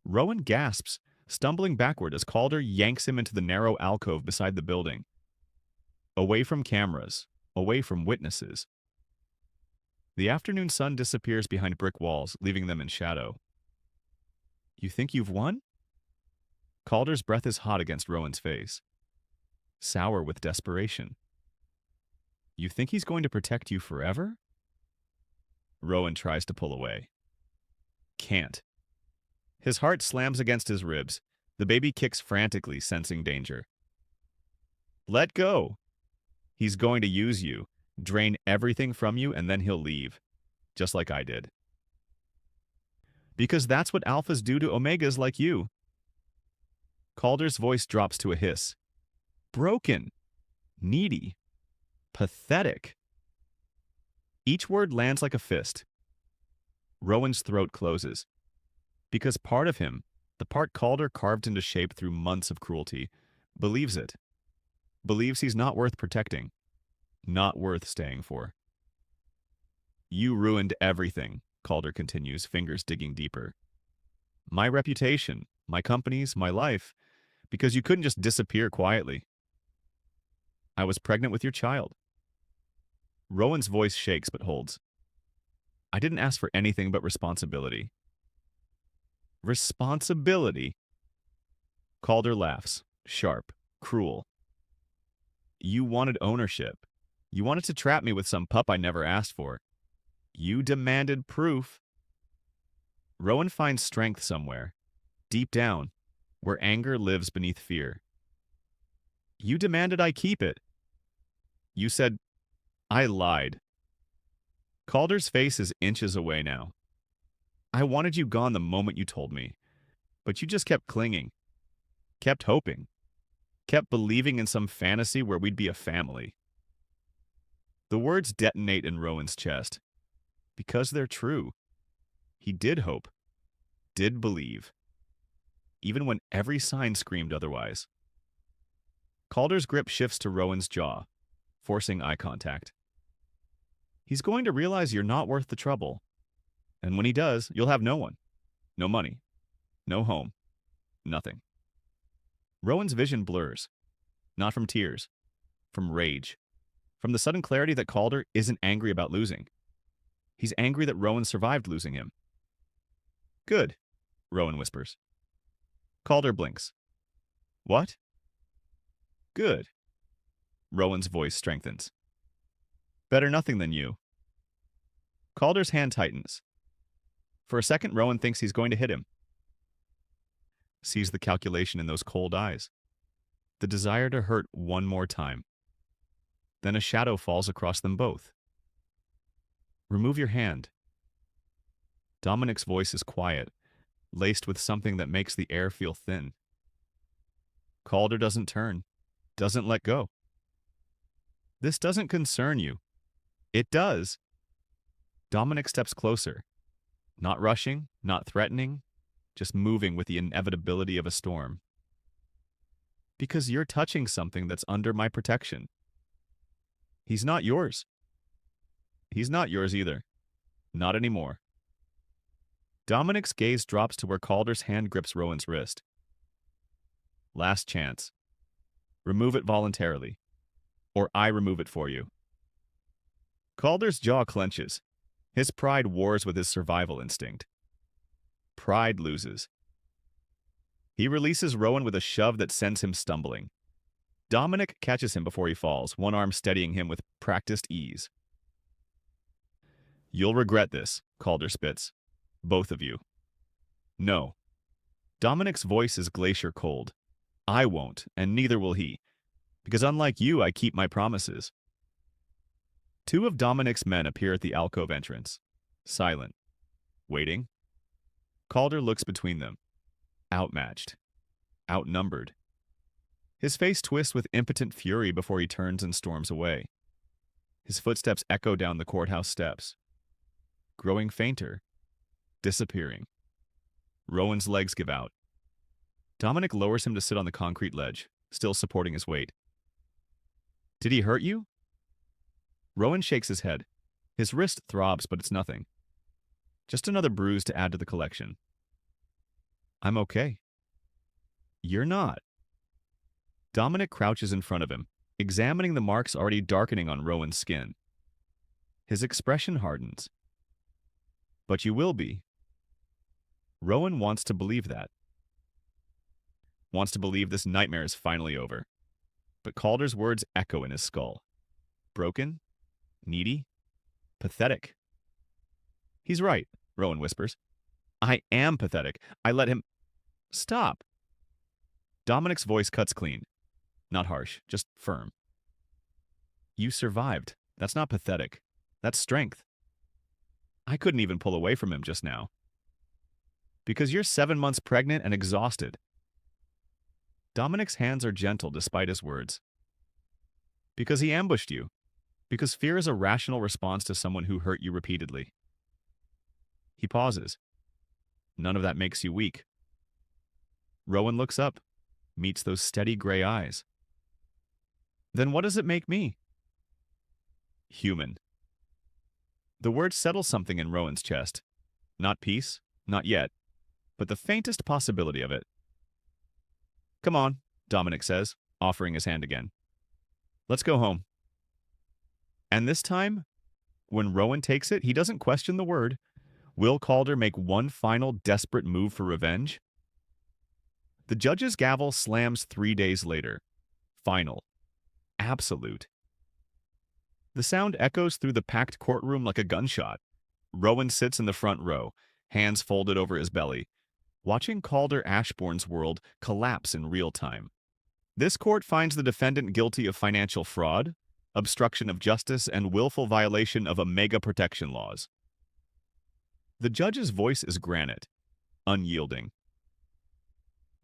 Rowan gasps, stumbling backward as Calder yanks him into the narrow alcove beside the building. Away from cameras, away from witnesses. The afternoon sun disappears behind brick walls, leaving them in shadow. You think you've won? Calder's breath is hot against Rowan's face. Sour with desperation. You think he's going to protect you forever? Rowan tries to pull away. Can't. His heart slams against his ribs. The baby kicks frantically, sensing danger. Let go. He's going to use you, drain everything from you, and then he'll leave. Just like I did. Because that's what alphas do to omegas like you. Calder's voice drops to a hiss. Broken. Needy. Pathetic. Each word lands like a fist. Rowan's throat closes. Because part of him, The part Calder carved into shape through months of cruelty. Believes it. Believes he's not worth protecting. Not worth staying for. You ruined everything, Calder continues, fingers digging deeper. My reputation, my companies, my life, because you couldn't just disappear quietly. I was pregnant with your child. Rowan's voice shakes but holds. I didn't ask for anything but responsibility. Responsibility? Calder laughs, sharp, cruel. You wanted ownership. You wanted to trap me with some pup I never asked for. You demanded proof. Rowan finds strength somewhere, deep down, where anger lives beneath fear. You demanded I keep it. You said, I lied. Calder's face is inches away now. I wanted you gone the moment you told me, but you just kept clinging, kept hoping, kept believing in some fantasy where we'd be a family. The words detonate in Rowan's chest, because they're true. He did hope, did believe, even when every sign screamed otherwise. Calder's grip shifts to Rowan's jaw, forcing eye contact. He's going to realize you're not worth the trouble. And when he does, you'll have no one. No money. No home. Nothing. Rowan's vision blurs. Not from tears. From rage. From the sudden clarity that Calder isn't angry about losing. He's angry that Rowan survived losing him. Good, Rowan whispers. Calder blinks. What? Good. Rowan's voice strengthens. Better nothing than you. Calder's hand tightens. For a second, Rowan thinks he's going to hit him. Sees the calculation in those cold eyes. The desire to hurt one more time. Then a shadow falls across them both. Remove your hand. Dominic's voice is quiet, laced with something that makes the air feel thin. Calder doesn't turn, doesn't let go. This doesn't concern you. It does. Dominic steps closer. Not rushing, not threatening, just moving with the inevitability of a storm. Because you're touching something that's under my protection. He's not yours. He's not yours either. Not anymore. Dominic's gaze drops to where Calder's hand grips Rowan's wrist. Last chance. Remove it voluntarily. Or I remove it for you. Calder's jaw clenches. His pride wars with his survival instinct. Pride loses. He releases Rowan with a shove that sends him stumbling. Dominic catches him before he falls, one arm steadying him with practiced ease. You'll regret this, Calder spits. Both of you. No. Dominic's voice is glacier cold. I won't, and neither will he. Because unlike you, I keep my promises. Two of Dominic's men appear at the alcove entrance. Silent. Waiting. Calder looks between them. Outmatched. Outnumbered. His face twists with impotent fury before he turns and storms away. His footsteps echo down the courthouse steps. Growing fainter. Disappearing. Rowan's legs give out. Dominic lowers him to sit on the concrete ledge, still supporting his weight. Did he hurt you? Rowan shakes his head. His wrist throbs, but it's nothing. Just another bruise to add to the collection. I'm okay. You're not. Dominic crouches in front of him, examining the marks already darkening on Rowan's skin. His expression hardens. But you will be. Rowan wants to believe that. Wants to believe this nightmare is finally over. But Calder's words echo in his skull. Broken? Needy? Pathetic? He's right, Rowan whispers. I am pathetic. I let him... Stop. Dominic's voice cuts clean. Not harsh, just firm. You survived. That's not pathetic. That's strength. I couldn't even pull away from him just now. Because you're 7 months pregnant and exhausted. Dominic's hands are gentle despite his words. Because he ambushed you. Because fear is a rational response to someone who hurt you repeatedly. He pauses. None of that makes you weak. Rowan looks up, meets those steady gray eyes. Then what does it make me? Human. The word settles something in Rowan's chest. Not peace, not yet, but the faintest possibility of it. Come on, Dominic says, offering his hand again. Let's go home. And this time, when Rowan takes it, he doesn't question the word. Will Calder make one final desperate move for revenge? The judge's gavel slams 3 days later. Final. Absolute. The sound echoes through the packed courtroom like a gunshot. Rowan sits in the front row, hands folded over his belly, watching Calder Ashbourne's world collapse in real time. This court finds the defendant guilty of financial fraud, obstruction of justice, and willful violation of Omega protection laws. The judge's voice is granite, unyielding.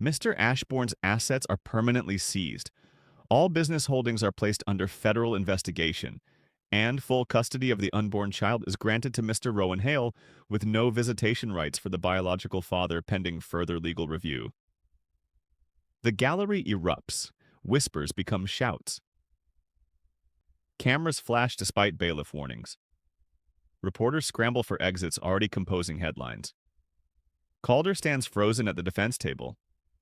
Mr. Ashbourne's assets are permanently seized. All business holdings are placed under federal investigation, and full custody of the unborn child is granted to Mr. Rowan Hale with no visitation rights for the biological father pending further legal review. The gallery erupts. Whispers become shouts. Cameras flash despite bailiff warnings. Reporters scramble for exits already composing headlines. Calder stands frozen at the defense table.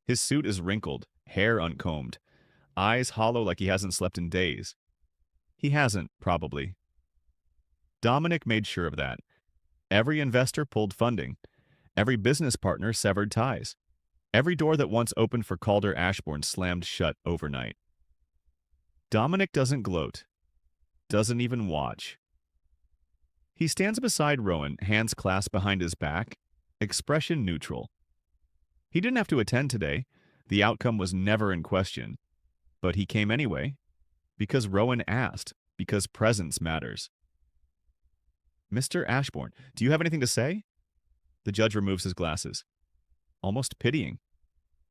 His suit is wrinkled, hair uncombed, eyes hollow like he hasn't slept in days. He hasn't, probably. Dominic made sure of that. Every investor pulled funding. Every business partner severed ties. Every door that once opened for Calder Ashbourne slammed shut overnight. Dominic doesn't gloat. Doesn't even watch. He stands beside Rowan, hands clasped behind his back, expression neutral. He didn't have to attend today. The outcome was never in question. But he came anyway, because Rowan asked, because presence matters. Mr. Ashbourne, do you have anything to say? The judge removes his glasses. Almost pitying.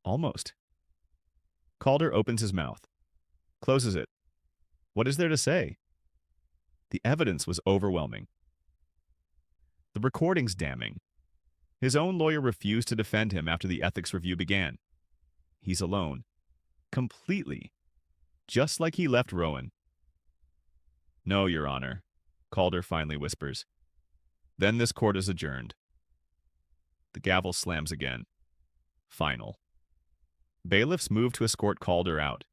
Almost. Calder opens his mouth. Closes it. What is there to say? The evidence was overwhelming. The recording's damning. His own lawyer refused to defend him after the ethics review began. He's alone. Completely. Just like he left Rowan. No, Your Honor, Calder finally whispers. Then this court is adjourned. The gavel slams again. Final. Bailiffs move to escort Calder out.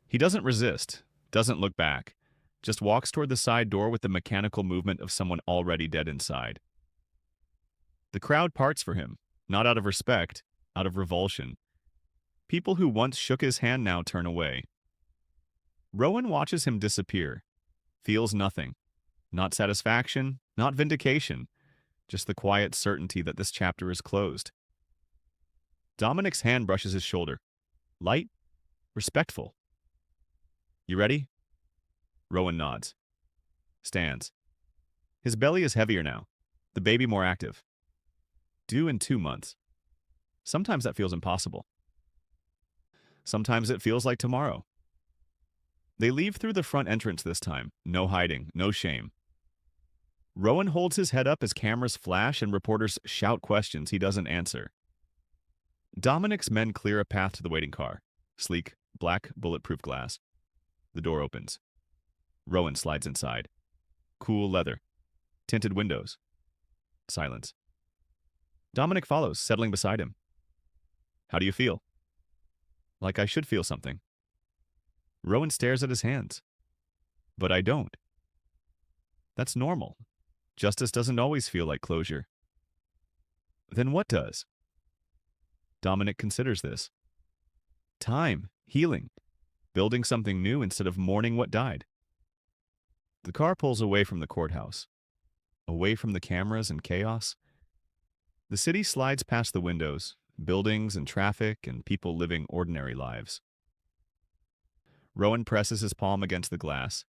He doesn't resist, doesn't look back, just walks toward the side door with the mechanical movement of someone already dead inside. The crowd parts for him, not out of respect, out of revulsion. People who once shook his hand now turn away. Rowan watches him disappear, feels nothing. Not satisfaction, not vindication, just the quiet certainty that this chapter is closed. Dominic's hand brushes his shoulder. Light, respectful. You ready? Rowan nods. Stands. His belly is heavier now, the baby more active. Due in 2 months. Sometimes that feels impossible. Sometimes it feels like tomorrow. They leave through the front entrance this time. No hiding, no shame. Rowan holds his head up as cameras flash and reporters shout questions he doesn't answer. Dominic's men clear a path to the waiting car. Sleek, black, bulletproof glass. The door opens. Rowan slides inside. Cool leather. Tinted windows. Silence. Dominic follows, settling beside him. How do you feel? Like I should feel something. Rowan stares at his hands. But I don't. That's normal. Justice doesn't always feel like closure. Then what does? Dominic considers this. Time, healing, building something new instead of mourning what died. The car pulls away from the courthouse, away from the cameras and chaos. The city slides past the windows, buildings and traffic and people living ordinary lives. Rowan presses his palm against the glass,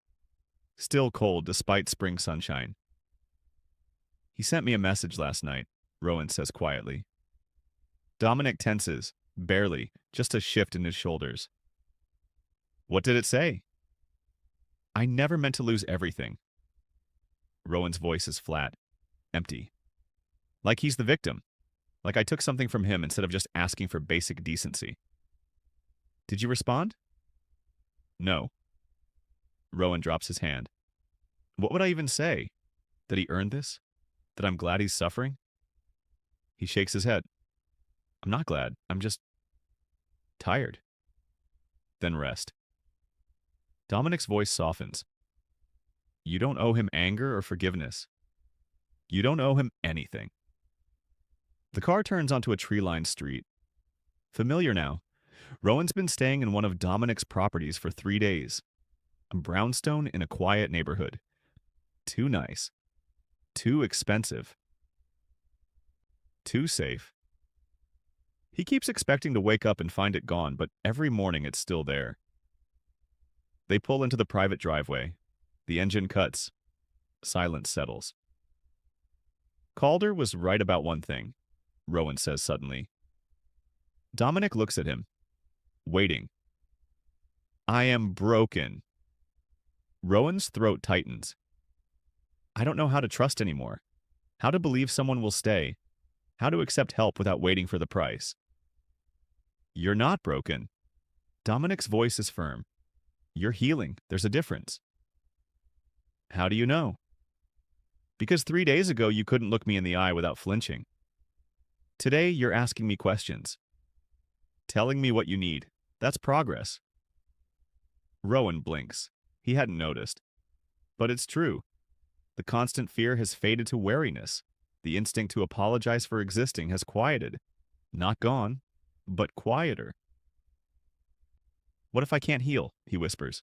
still cold despite spring sunshine. He sent me a message last night, Rowan says quietly. Dominic tenses, barely, just a shift in his shoulders. What did it say? I never meant to lose everything. Rowan's voice is flat, empty. Like he's the victim. Like I took something from him instead of just asking for basic decency. Did you respond? No. Rowan drops his hand. What would I even say? That he earned this? That I'm glad he's suffering? He shakes his head. I'm not glad. I'm just tired. Then rest. Dominic's voice softens. You don't owe him anger or forgiveness. You don't owe him anything. The car turns onto a tree-lined street. Familiar now. Rowan's been staying in one of Dominic's properties for 3 days. A brownstone in a quiet neighborhood. Too nice. Too expensive. Too safe. He keeps expecting to wake up and find it gone, but every morning it's still there. They pull into the private driveway. The engine cuts. Silence settles. Calder was right about one thing, Rowan says suddenly. Dominic looks at him, waiting. I am broken. Rowan's throat tightens. I don't know how to trust anymore. How to believe someone will stay. How to accept help without waiting for the price. You're not broken. Dominic's voice is firm. You're healing. There's a difference. How do you know? Because 3 days ago you couldn't look me in the eye without flinching. Today you're asking me questions. Telling me what you need. That's progress. Rowan blinks. He hadn't noticed. But it's true. The constant fear has faded to wariness. The instinct to apologize for existing has quieted. Not gone, but quieter. What if I can't heal? He whispers.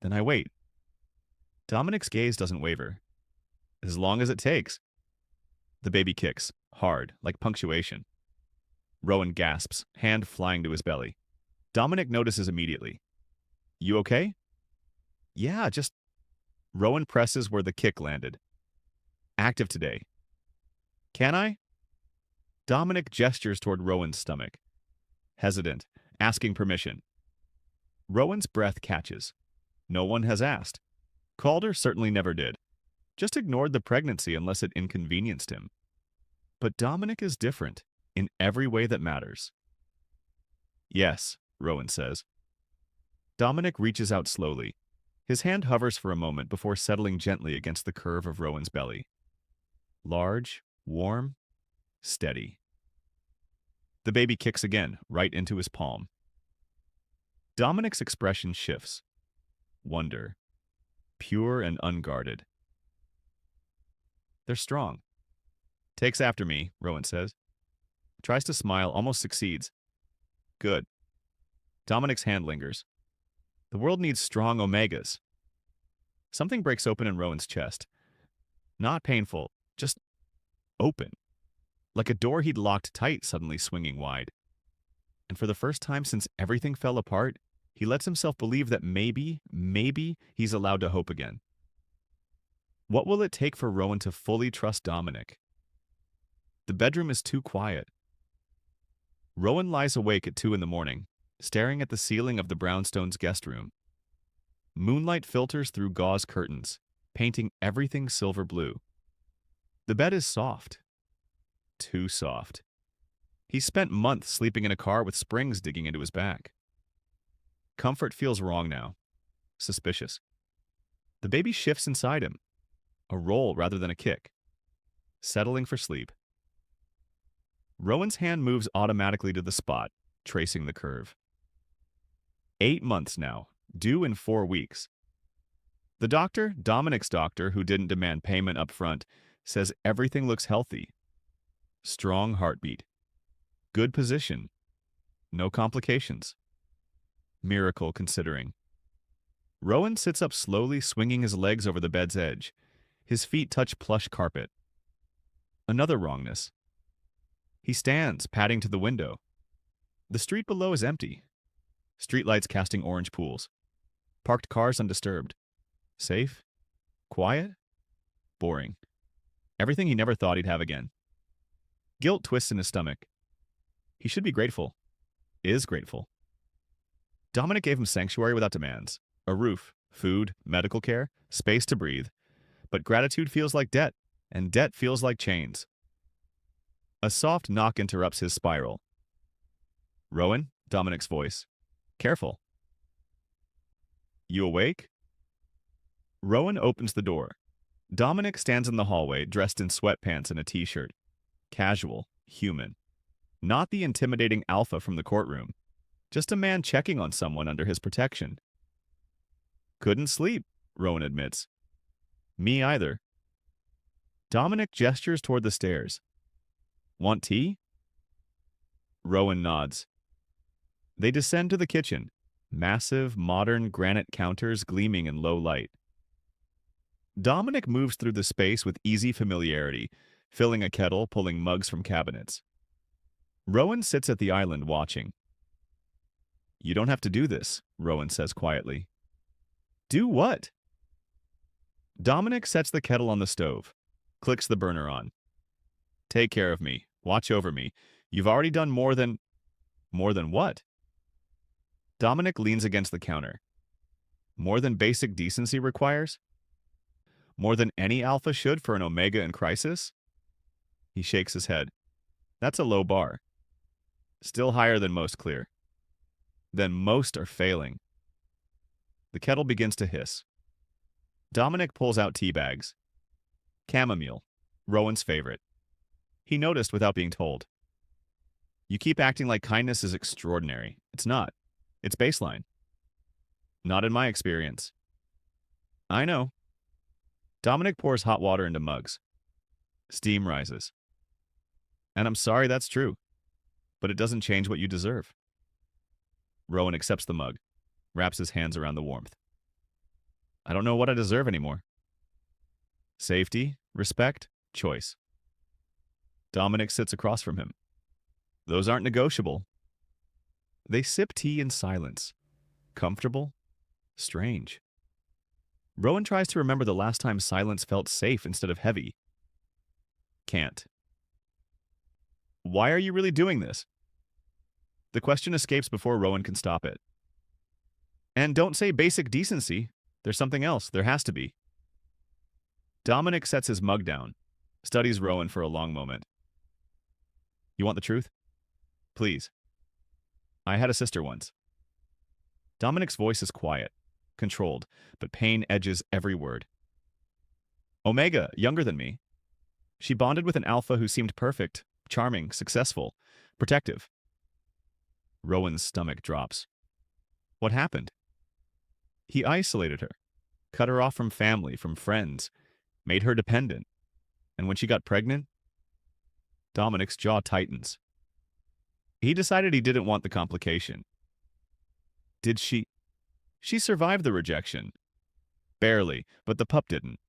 Then I wait. Dominic's gaze doesn't waver. As long as it takes. The baby kicks, hard, like punctuation. Rowan gasps, hand flying to his belly. Dominic notices immediately. You okay? Yeah, just... Rowan presses where the kick landed. Active today. Can I? Dominic gestures toward Rowan's stomach. Hesitant, asking permission. Rowan's breath catches. No one has asked. Calder certainly never did. Just ignored the pregnancy unless it inconvenienced him. But Dominic is different, in every way that matters. Yes, Rowan says. Dominic reaches out slowly. His hand hovers for a moment before settling gently against the curve of Rowan's belly. Large, warm, steady. The baby kicks again, right into his palm. Dominic's expression shifts. Wonder. Pure and unguarded. They're strong. Takes after me, Rowan says. Tries to smile, almost succeeds. Good. Dominic's hand lingers. The world needs strong omegas. Something breaks open in Rowan's chest. Not painful, just open. Like a door he'd locked tight suddenly swinging wide. And for the first time since everything fell apart, he lets himself believe that maybe he's allowed to hope again. What will it take for Rowan to fully trust Dominic? The bedroom is too quiet. Rowan lies awake at 2 a.m, staring at the ceiling of the brownstone's guest room. Moonlight filters through gauze curtains, painting everything silver blue. The bed is soft. Too soft. He's spent months sleeping in a car with springs digging into his back. Comfort feels wrong now. Suspicious. The baby shifts inside him. A roll rather than a kick. Settling for sleep. Rowan's hand moves automatically to the spot, tracing the curve. 8 months now, due in 4 weeks. The doctor, Dominic's doctor, who didn't demand payment up front, says everything looks healthy. Strong heartbeat. Good position. No complications. Miracle considering. Rowan sits up slowly, swinging his legs over the bed's edge. His feet touch plush carpet. Another wrongness. He stands, padding to the window. The street below is empty. Streetlights casting orange pools. Parked cars undisturbed. Safe? Quiet? Boring. Everything he never thought he'd have again. Guilt twists in his stomach. He should be grateful. Is grateful. Dominic gave him sanctuary without demands. A roof, food, medical care, space to breathe. But gratitude feels like debt, and debt feels like chains. A soft knock interrupts his spiral. Rowan, Dominic's voice. Careful. You awake? Rowan opens the door. Dominic stands in the hallway, dressed in sweatpants and a t-shirt. Casual, human. Not the intimidating alpha from the courtroom. Just a man checking on someone under his protection. Couldn't sleep, Rowan admits. Me either. Dominic gestures toward the stairs. Want tea? Rowan nods. They descend to the kitchen. Massive, modern granite counters gleaming in low light. Dominic moves through the space with easy familiarity, filling a kettle, pulling mugs from cabinets. Rowan sits at the island watching. You don't have to do this, Rowan says quietly. Do what? Dominic sets the kettle on the stove, clicks the burner on. Take care of me. Watch over me. You've already done more than... More than what? Dominic leans against the counter. More than basic decency requires? More than any alpha should for an omega in crisis? He shakes his head. That's a low bar. Still higher than most, clear. Then most are failing. The kettle begins to hiss. Dominic pulls out tea bags. Chamomile, Rowan's favorite. He noticed without being told. You keep acting like kindness is extraordinary. It's not. It's baseline. Not in my experience. I know. Dominic pours hot water into mugs. Steam rises. And I'm sorry that's true, but it doesn't change what you deserve. Rowan accepts the mug, wraps his hands around the warmth. I don't know what I deserve anymore. Safety, respect, choice. Dominic sits across from him. Those aren't negotiable. They sip tea in silence. Comfortable, strange. Rowan tries to remember the last time silence felt safe instead of heavy. Can't. Why are you really doing this? The question escapes before Rowan can stop it. And don't say basic decency. There's something else. There has to be. Dominic sets his mug down, studies Rowan for a long moment. You want the truth? Please. I had a sister once. Dominic's voice is quiet, controlled, but pain edges every word. Omega, younger than me. She bonded with an alpha who seemed perfect, charming, successful, protective. Rowan's stomach drops. What happened? He isolated her, cut her off from family, from friends, made her dependent. And when she got pregnant, Dominic's jaw tightens. He decided he didn't want the complication. Did she? She survived the rejection. Barely, but the pup didn't.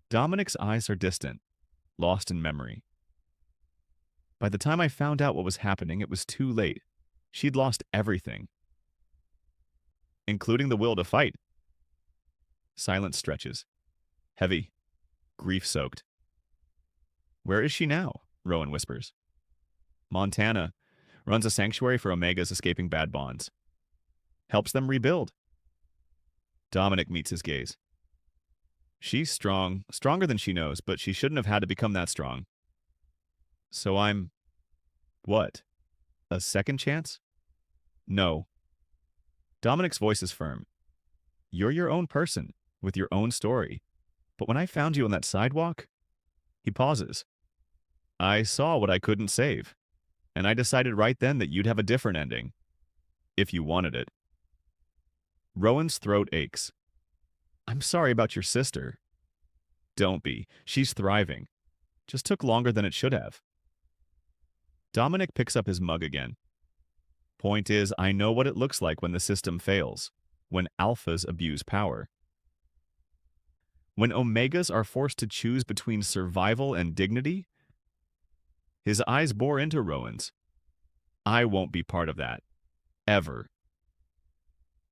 Dominic's eyes are distant, lost in memory. By the time I found out what was happening, it was too late. She'd lost everything. Including the will to fight. Silence stretches. Heavy. Grief-soaked. Where is she now? Rowan whispers. Montana. Runs a sanctuary for Omegas escaping bad bonds. Helps them rebuild. Dominic meets his gaze. She's strong, stronger than she knows, but she shouldn't have had to become that strong. So I'm... What? A second chance? No. Dominic's voice is firm. You're your own person, with your own story. But when I found you on that sidewalk... He pauses. I saw what I couldn't save. And I decided right then that you'd have a different ending. If you wanted it. Rowan's throat aches. I'm sorry about your sister. Don't be. She's thriving. Just took longer than it should have. Dominic picks up his mug again. Point is, I know what it looks like when the system fails, when alphas abuse power. When omegas are forced to choose between survival and dignity. His eyes bore into Rowan's. I won't be part of that. Ever.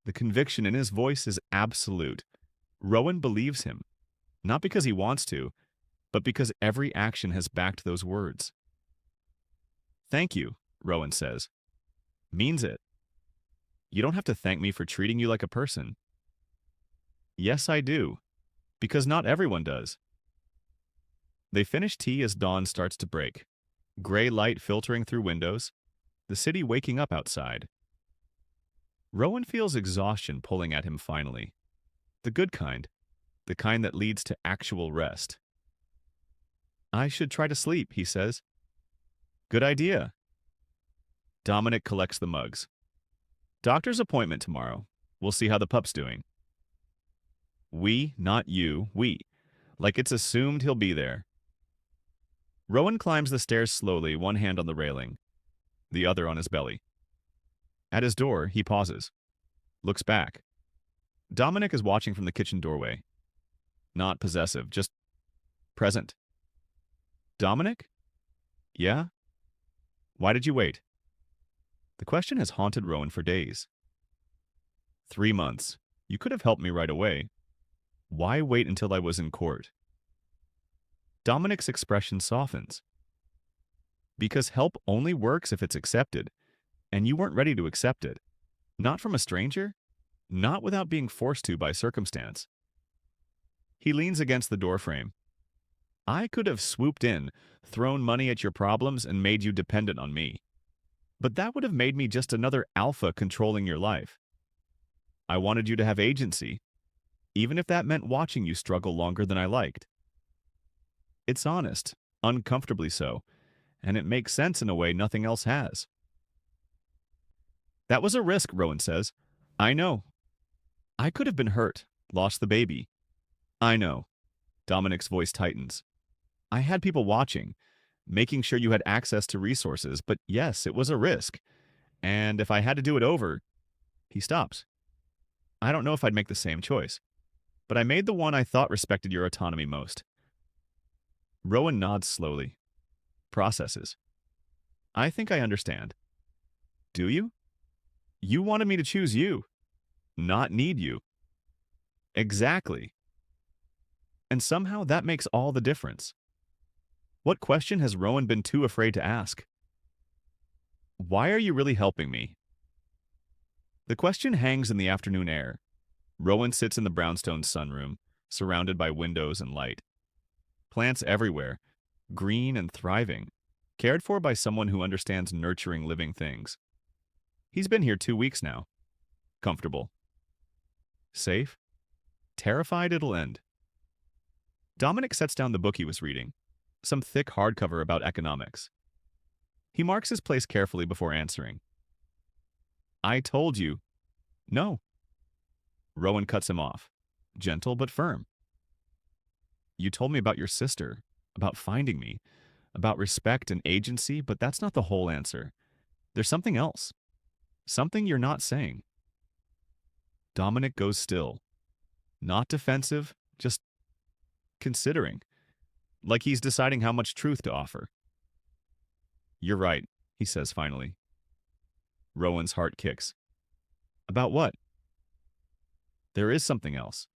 The conviction in his voice is absolute. Rowan believes him, not because he wants to, but because every action has backed those words. Thank you, Rowan says. Means it. You don't have to thank me for treating you like a person. Yes, I do, because not everyone does. They finish tea as dawn starts to break, Gray light filtering through windows, the city waking up outside. Rowan feels exhaustion pulling at him finally. The good kind, the kind that leads to actual rest. I should try to sleep, he says. Good idea. Dominic collects the mugs. Doctor's appointment tomorrow. We'll see how the pup's doing. We, not you, we. Like it's assumed he'll be there. Rowan climbs the stairs slowly, one hand on the railing, the other on his belly. At his door, he pauses, looks back. Dominic is watching from the kitchen doorway. Not possessive, just present. Dominic? Yeah? Why did you wait? The question has haunted Rowan for days. 3 months. You could have helped me right away. Why wait until I was in court? Dominic's expression softens. Because help only works if it's accepted, and you weren't ready to accept it. Not from a stranger, not without being forced to by circumstance. He leans against the doorframe. I could have swooped in, thrown money at your problems, and made you dependent on me. But that would have made me just another alpha controlling your life. I wanted you to have agency, even if that meant watching you struggle longer than I liked. It's honest, uncomfortably so, and it makes sense in a way nothing else has. That was a risk, Rowan says. I know. I could have been hurt, lost the baby. I know. Dominic's voice tightens. I had people watching, making sure you had access to resources, but yes, it was a risk. And if I had to do it over, he stops. I don't know if I'd make the same choice, but I made the one I thought respected your autonomy most. Rowan nods slowly, processes. I think I understand. Do you? You wanted me to choose you, not need you. Exactly. And somehow that makes all the difference. What question has Rowan been too afraid to ask? Why are you really helping me? The question hangs in the afternoon air. Rowan sits in the brownstone sunroom, surrounded by windows and light. Plants everywhere, green and thriving, cared for by someone who understands nurturing living things. He's been here 2 weeks now. Comfortable. Safe. Terrified it'll end. Dominic sets down the book he was reading, some thick hardcover about economics. He marks his place carefully before answering. I told you. No. Rowan cuts him off, gentle but firm. You told me about your sister, about finding me, about respect and agency, but that's not the whole answer. There's something else. Something you're not saying. Dominic goes still. Not defensive, just considering. Like he's deciding how much truth to offer. You're right, he says finally. Rowan's heart kicks. About what? There is something else.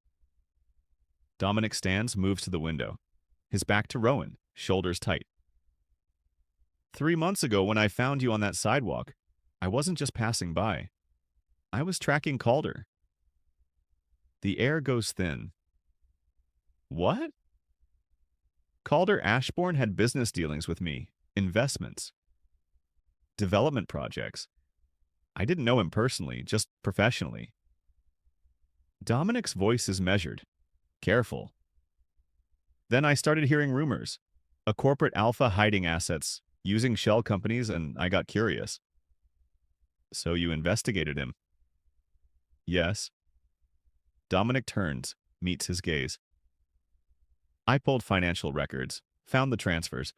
Dominic stands, moves to the window, his back to Rowan, shoulders tight. 3 months ago when I found you on that sidewalk, I wasn't just passing by. I was tracking Calder. The air goes thin. What? Calder Ashbourne had business dealings with me, investments, development projects. I didn't know him personally, just professionally. Dominic's voice is measured, careful. Then I started hearing rumors. A corporate alpha hiding assets, using shell companies, and I got curious. So you investigated him? Yes. Dominic turns, meets his gaze. I pulled financial records, found the transfers,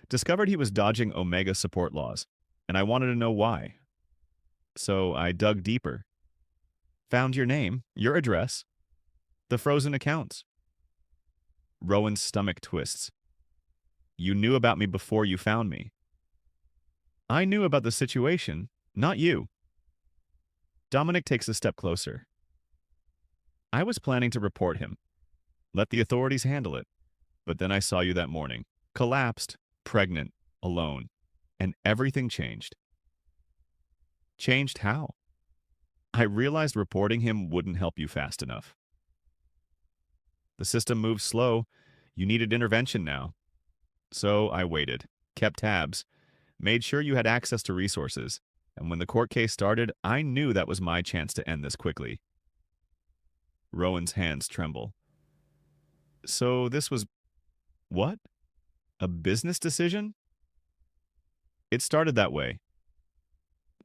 discovered he was dodging Omega support laws, and I wanted to know why. So I dug deeper. Found your name, your address, the frozen accounts. Rowan's stomach twists. You knew about me before you found me. I knew about the situation, not you. Dominic takes a step closer. I was planning to report him. Let the authorities handle it. But then I saw you that morning, collapsed, pregnant, alone, and everything changed. Changed how? I realized reporting him wouldn't help you fast enough. The system moves slow. You needed intervention now. So I waited, kept tabs, made sure you had access to resources. And when the court case started, I knew that was my chance to end this quickly. Rowan's hands tremble. So this was what? A business decision? It started that way.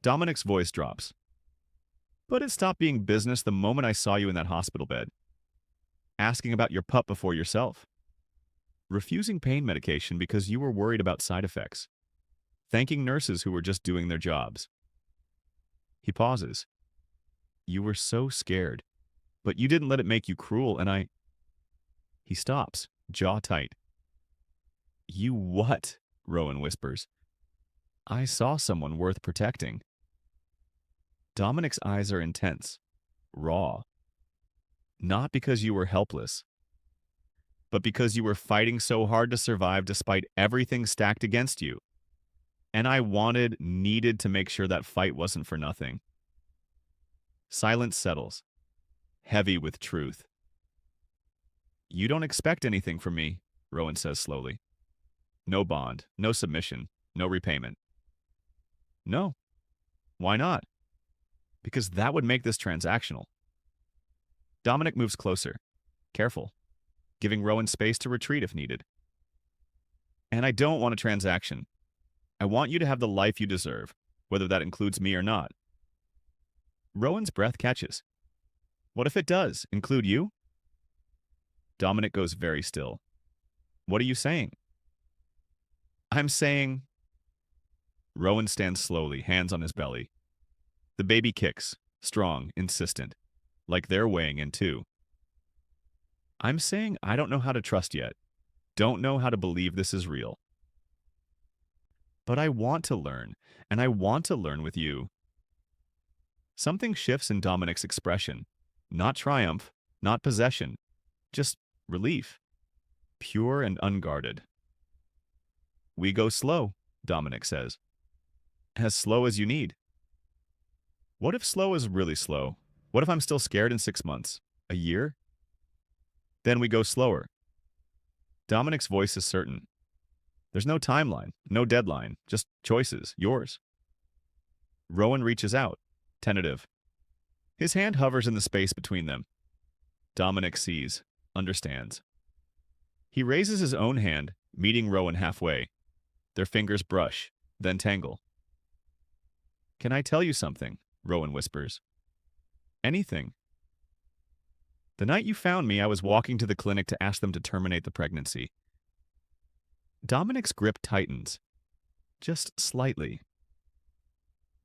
Dominic's voice drops. But it stopped being business the moment I saw you in that hospital bed. Asking about your pup before yourself. Refusing pain medication because you were worried about side effects. Thanking nurses who were just doing their jobs. He pauses. You were so scared. But you didn't let it make you cruel, and I... He stops, jaw tight. You what? Rowan whispers. I saw someone worth protecting. Dominic's eyes are intense, raw. Not because you were helpless, but because you were fighting so hard to survive despite everything stacked against you. And I needed to make sure that fight wasn't for nothing. Silence settles, heavy with truth. You don't expect anything from me, Rowan says slowly. No bond, no submission, no repayment. No. Why not? Because that would make this transactional. Dominic moves closer, careful, giving Rowan space to retreat if needed. And I don't want a transaction. I want you to have the life you deserve, whether that includes me or not. Rowan's breath catches. What if it does include you? Dominic goes very still. What are you saying? I'm saying... Rowan stands slowly, hands on his belly. The baby kicks, strong, insistent, like they're weighing in too. I'm saying I don't know how to trust yet. Don't know how to believe this is real. But I want to learn, and I want to learn with you. Something shifts in Dominic's expression. Not triumph, not possession, just relief. Pure and unguarded. We go slow, Dominic says. As slow as you need. What if slow is really slow? What if I'm still scared in 6 months? A year? Then we go slower. Dominic's voice is certain. There's no timeline, no deadline, just choices, yours. Rowan reaches out, tentative. His hand hovers in the space between them. Dominic sees, understands. He raises his own hand, meeting Rowan halfway. Their fingers brush, then tangle. Can I tell you something? Rowan whispers. Anything. The night you found me, I was walking to the clinic to ask them to terminate the pregnancy. Dominic's grip tightens. Just slightly.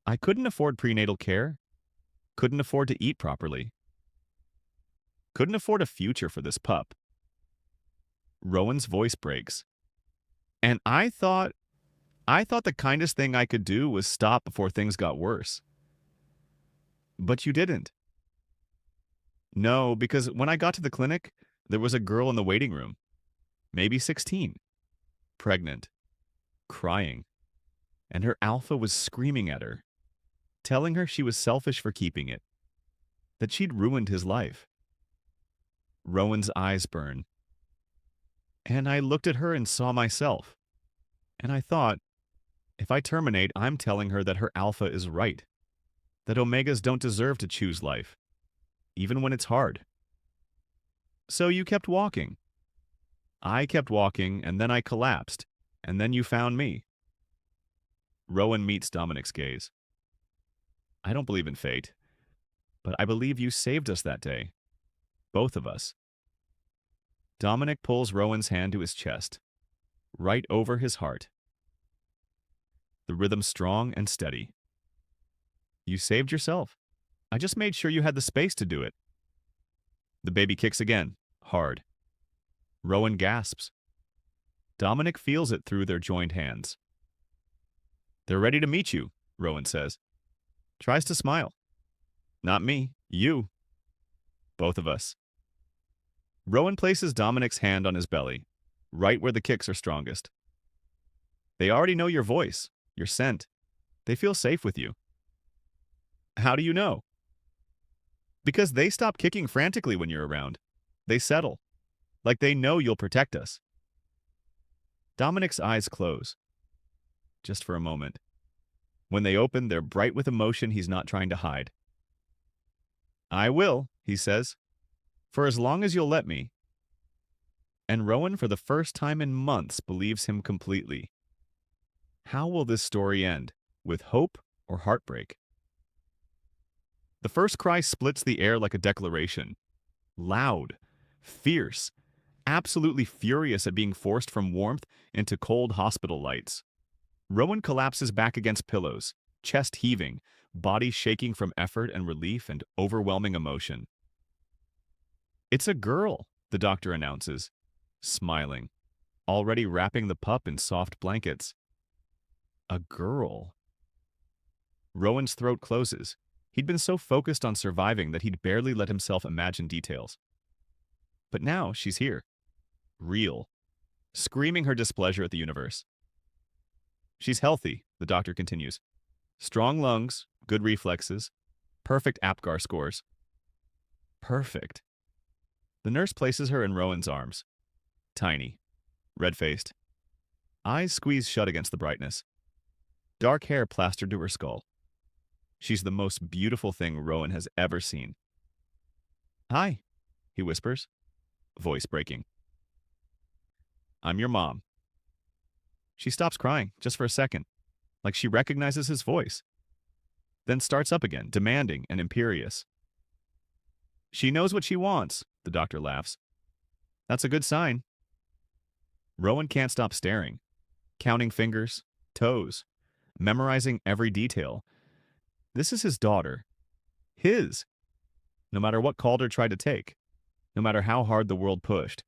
I couldn't afford prenatal care. Couldn't afford to eat properly. Couldn't afford a future for this pup. Rowan's voice breaks. And I thought the kindest thing I could do was stop before things got worse. But you didn't. No, because when I got to the clinic, there was a girl in the waiting room. Maybe 16. Pregnant. Crying. And her alpha was screaming at her. Telling her she was selfish for keeping it. That she'd ruined his life. Rowan's eyes burn. And I looked at her and saw myself. And I thought, if I terminate, I'm telling her that her alpha is right. That omegas don't deserve to choose life. Even when it's hard. So you kept walking. I kept walking, and then I collapsed. And then you found me. Rowan meets Dominic's gaze. I don't believe in fate. But I believe you saved us that day. Both of us. Dominic pulls Rowan's hand to his chest. Right over his heart. The rhythm strong and steady. You saved yourself. I just made sure you had the space to do it. The baby kicks again, hard. Rowan gasps. Dominic feels it through their joined hands. They're ready to meet you, Rowan says. Tries to smile. Not me, you. Both of us. Rowan places Dominic's hand on his belly, right where the kicks are strongest. They already know your voice, your scent. They feel safe with you. How do you know? Because they stop kicking frantically when you're around. They settle, like they know you'll protect us. Dominic's eyes close. just for a moment. When they open, they're bright with emotion he's not trying to hide. I will, he says, for as long as you'll let me. And Rowan, for the first time in months, believes him completely. How will this story end? With hope or heartbreak? The first cry splits the air like a declaration. Loud, fierce, absolutely furious at being forced from warmth into cold hospital lights. Rowan collapses back against pillows, chest heaving, body shaking from effort and relief and overwhelming emotion. It's a girl, the doctor announces, smiling, already wrapping the pup in soft blankets. A girl. Rowan's throat closes. He'd been so focused on surviving that he'd barely let himself imagine details. But now she's here. Real. Screaming her displeasure at the universe. She's healthy, the doctor continues. Strong lungs, good reflexes, perfect APGAR scores. Perfect. The nurse places her in Rowan's arms. Tiny. Red-faced. Eyes squeezed shut against the brightness. Dark hair plastered to her skull. She's the most beautiful thing Rowan has ever seen. Hi, he whispers, voice breaking. I'm your mom. She stops crying, just for a second, like she recognizes his voice. Then starts up again, demanding and imperious. She knows what she wants, the doctor laughs. That's a good sign. Rowan can't stop staring, counting fingers, toes, memorizing every detail. This is his daughter. His. No matter what Calder tried to take, no matter how hard the world pushed.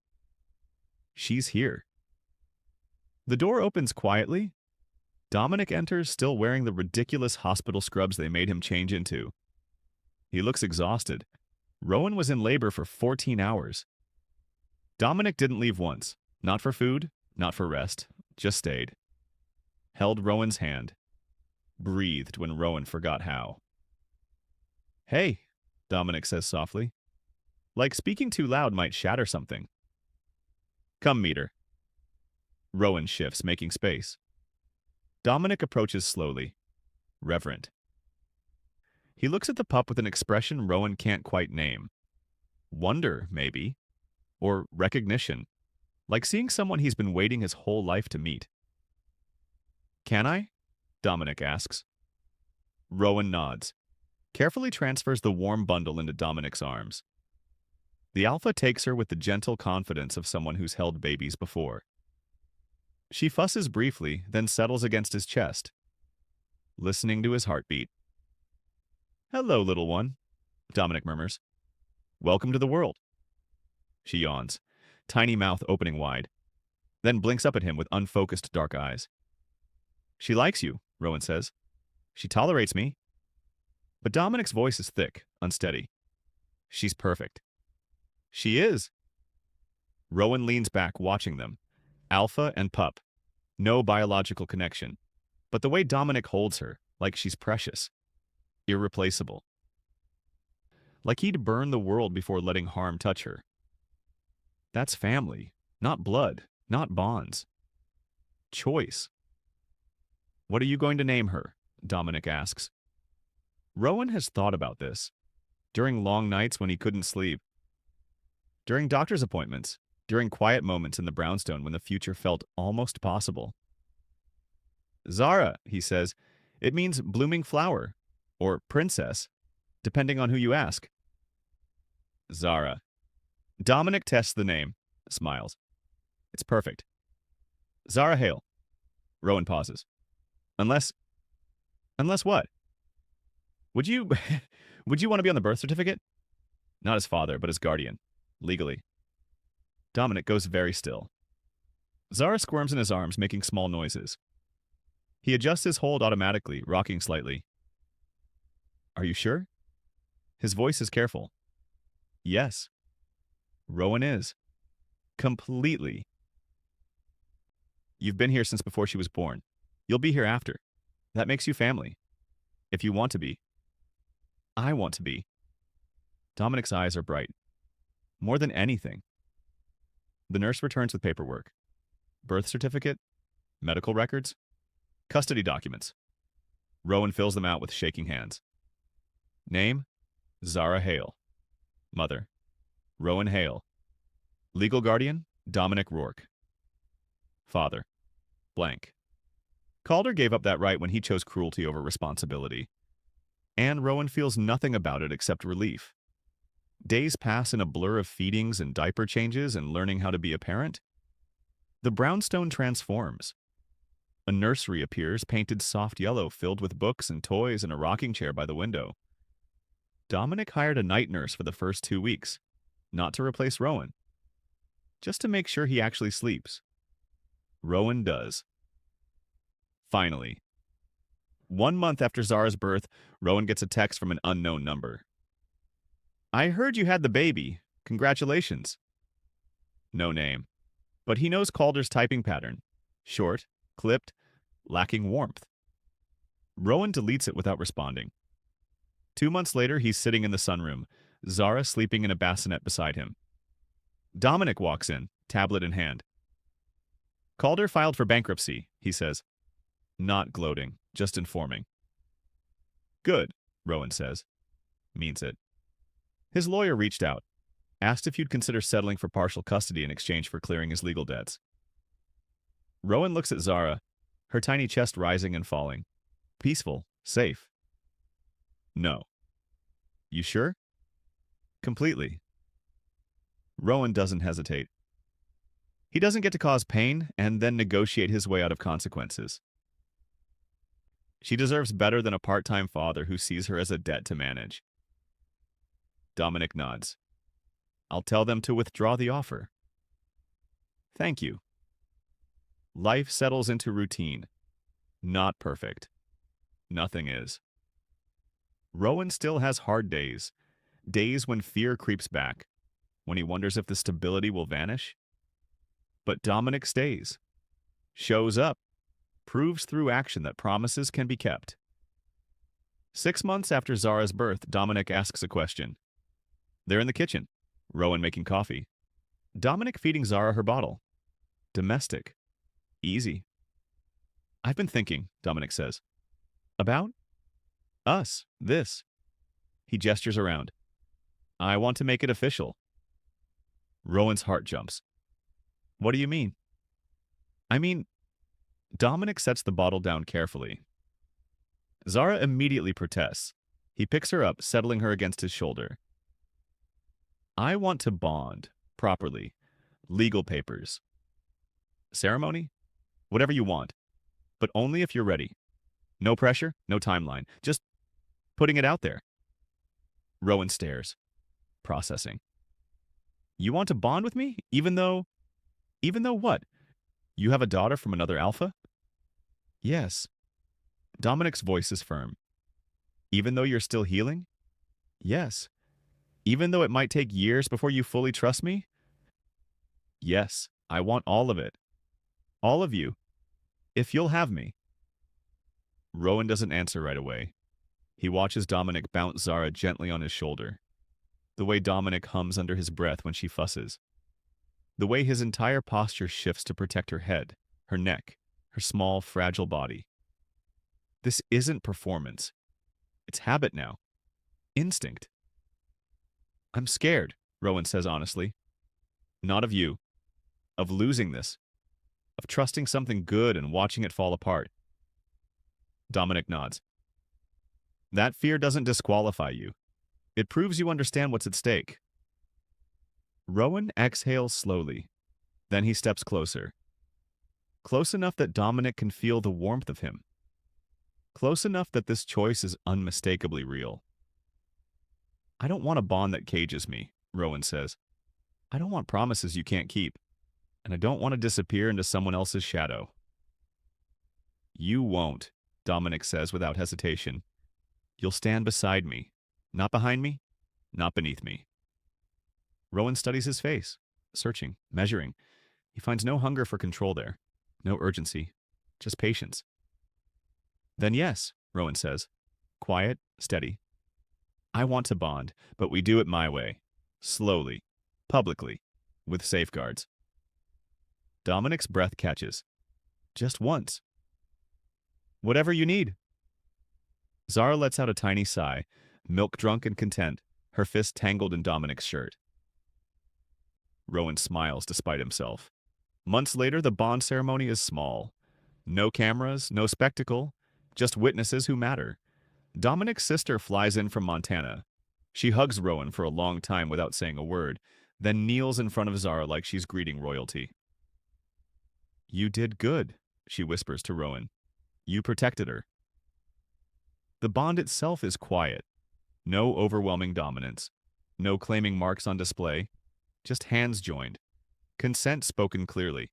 She's here. The door opens quietly. Dominic enters, still wearing the ridiculous hospital scrubs they made him change into. He looks exhausted. Rowan was in labor for 14 hours. Dominic didn't leave once. Not for food, not for rest. Just stayed. Held Rowan's hand. Breathed when Rowan forgot how. Hey, Dominic says softly. Like speaking too loud might shatter something. Come meet her. Rowan shifts, making space. Dominic approaches slowly, reverent. He looks at the pup with an expression Rowan can't quite name. Wonder, maybe. Or recognition. Like seeing someone he's been waiting his whole life to meet. Can I? Dominic asks. Rowan nods. Carefully transfers the warm bundle into Dominic's arms. The Alpha takes her with the gentle confidence of someone who's held babies before. She fusses briefly, then settles against his chest, listening to his heartbeat. Hello, little one, Dominic murmurs. Welcome to the world. She yawns, tiny mouth opening wide, then blinks up at him with unfocused dark eyes. She likes you, Rowan says. She tolerates me. But Dominic's voice is thick, unsteady. She's perfect. She is. Rowan leans back, watching them. Alpha and pup. No biological connection. But the way Dominic holds her, like she's precious. Irreplaceable. Like he'd burn the world before letting harm touch her. That's family. Not blood. Not bonds. Choice. What are you going to name her? Dominic asks. Rowan has thought about this. During long nights when he couldn't sleep. During doctor's appointments. During quiet moments in the brownstone when the future felt almost possible. Zara, he says. It means blooming flower. Or princess. Depending on who you ask. Zara. Dominic tests the name. Smiles. It's perfect. Zara Hale. Rowan pauses. Unless what? Would you want to be on the birth certificate? Not as father, but as guardian. Legally. Dominic goes very still. Zara squirms in his arms, making small noises. He adjusts his hold automatically, rocking slightly. Are you sure? His voice is careful. Yes. Rowan is. Completely. You've been here since before she was born. You'll be here after. That makes you family. If you want to be. I want to be. Dominic's eyes are bright. More than anything. The nurse returns with paperwork. Birth certificate? Medical records? Custody documents. Rowan fills them out with shaking hands. Name, Zara Hale. Mother, Rowan Hale. Legal guardian, Dominic Rourke. Father, blank. Calder gave up that right when he chose cruelty over responsibility. And Rowan feels nothing about it except relief. Days pass in a blur of feedings and diaper changes and learning how to be a parent. The brownstone transforms. A nursery appears, painted soft yellow, filled with books and toys and a rocking chair by the window. Dominic hired a night nurse for the first 2 weeks, not to replace Rowan, just to make sure he actually sleeps. Rowan does. Finally. 1 month after Zara's birth, Rowan gets a text from an unknown number. I heard you had the baby. Congratulations. No name. But he knows Calder's typing pattern. Short, clipped, lacking warmth. Rowan deletes it without responding. 2 months later, he's sitting in the sunroom, Zara sleeping in a bassinet beside him. Dominic walks in, tablet in hand. Calder filed for bankruptcy, he says. Not gloating, just informing. Good, Rowan says. Means it. His lawyer reached out, asked if you'd consider settling for partial custody in exchange for clearing his legal debts. Rowan looks at Zara, her tiny chest rising and falling. Peaceful, safe. No. You sure? Completely. Rowan doesn't hesitate. He doesn't get to cause pain and then negotiate his way out of consequences. She deserves better than a part-time father who sees her as a debt to manage. Dominic nods. I'll tell them to withdraw the offer. Thank you. Life settles into routine. Not perfect. Nothing is. Rowan still has hard days. Days when fear creeps back. When he wonders if the stability will vanish. But Dominic stays. Shows up. Proves through action that promises can be kept. 6 months after Zara's birth, Dominic asks a question. They're in the kitchen. Rowan making coffee. Dominic feeding Zara her bottle. Domestic. Easy. I've been thinking, Dominic says. About? Us. This. He gestures around. I want to make it official. Rowan's heart jumps. What do you mean? I mean, Dominic sets the bottle down carefully. Zara immediately protests. He picks her up, settling her against his shoulder. I want to bond, properly. Legal papers. Ceremony? Whatever you want. But only if you're ready. No pressure, no timeline. Just putting it out there. Rowan stares. Processing. You want to bond with me? Even though what? You have a daughter from another alpha? Yes. Dominic's voice is firm. Even though you're still healing? Yes. Even though it might take years before you fully trust me? Yes, I want all of it. All of you. If you'll have me. Rowan doesn't answer right away. He watches Dominic bounce Zara gently on his shoulder. The way Dominic hums under his breath when she fusses. The way his entire posture shifts to protect her head, her neck, her small, fragile body. This isn't performance. It's habit now. Instinct. I'm scared, Rowan says honestly. Not of you. Of losing this. Of trusting something good and watching it fall apart. Dominic nods. That fear doesn't disqualify you. It proves you understand what's at stake. Rowan exhales slowly. Then he steps closer. Close enough that Dominic can feel the warmth of him. Close enough that this choice is unmistakably real. I don't want a bond that cages me, Rowan says. I don't want promises you can't keep. And I don't want to disappear into someone else's shadow. You won't, Dominic says without hesitation. You'll stand beside me. Not behind me, not beneath me. Rowan studies his face, searching, measuring. He finds no hunger for control there, no urgency, just patience. Then yes, Rowan says, quiet, steady. I want to bond, but we do it my way, slowly, publicly, with safeguards. Dominic's breath catches. Just once. Whatever you need. Zara lets out a tiny sigh, milk-drunk and content, her fist tangled in Dominic's shirt. Rowan smiles despite himself. Months later, the bond ceremony is small. No cameras, no spectacle, just witnesses who matter. Dominic's sister flies in from Montana. She hugs Rowan for a long time without saying a word, then kneels in front of Zara like she's greeting royalty. "You did good," she whispers to Rowan. "You protected her." The bond itself is quiet. No overwhelming dominance. No claiming marks on display. Just hands joined. Consent spoken clearly.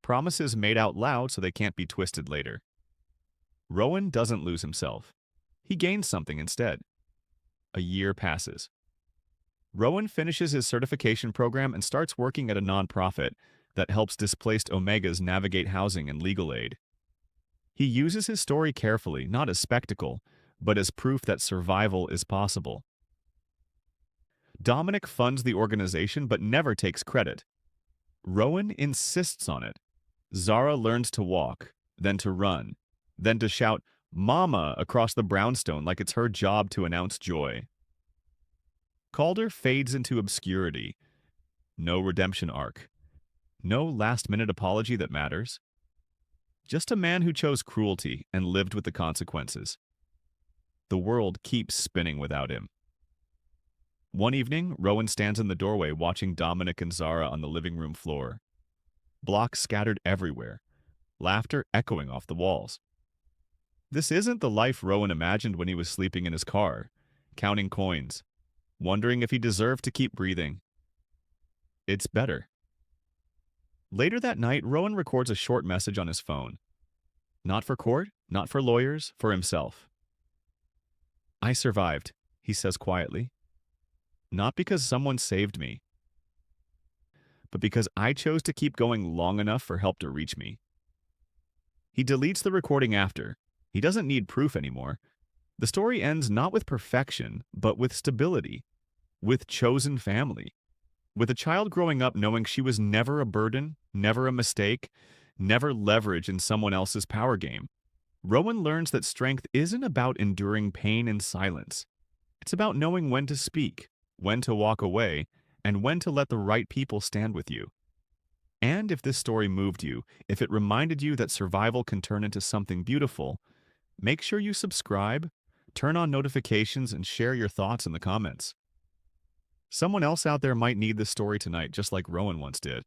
Promises made out loud so they can't be twisted later. Rowan doesn't lose himself. He gains something instead. A year passes. Rowan finishes his certification program and starts working at a nonprofit that helps displaced Omegas navigate housing and legal aid. He uses his story carefully, not as spectacle, but as proof that survival is possible. Dominic funds the organization but never takes credit. Rowan insists on it. Zara learns to walk, then to run, then to shout "Mama" across the brownstone like it's her job to announce joy. Calder fades into obscurity. No redemption arc. No last-minute apology that matters. Just a man who chose cruelty and lived with the consequences. The world keeps spinning without him. One evening, Rowan stands in the doorway watching Dominic and Zara on the living room floor. Blocks scattered everywhere, laughter echoing off the walls. This isn't the life Rowan imagined when he was sleeping in his car, counting coins, wondering if he deserved to keep breathing. It's better. Later that night, Rowan records a short message on his phone. Not for court, not for lawyers, for himself. "I survived," he says quietly. "Not because someone saved me, but because I chose to keep going long enough for help to reach me." He deletes the recording after. He doesn't need proof anymore. The story ends not with perfection, but with stability, with chosen family, with a child growing up knowing she was never a burden, never a mistake, never leverage in someone else's power game. Rowan learns that strength isn't about enduring pain in silence. It's about knowing when to speak, when to walk away, and when to let the right people stand with you. And if this story moved you, if it reminded you that survival can turn into something beautiful, make sure you subscribe, turn on notifications, and share your thoughts in the comments. Someone else out there might need this story tonight, just like Rowan once did.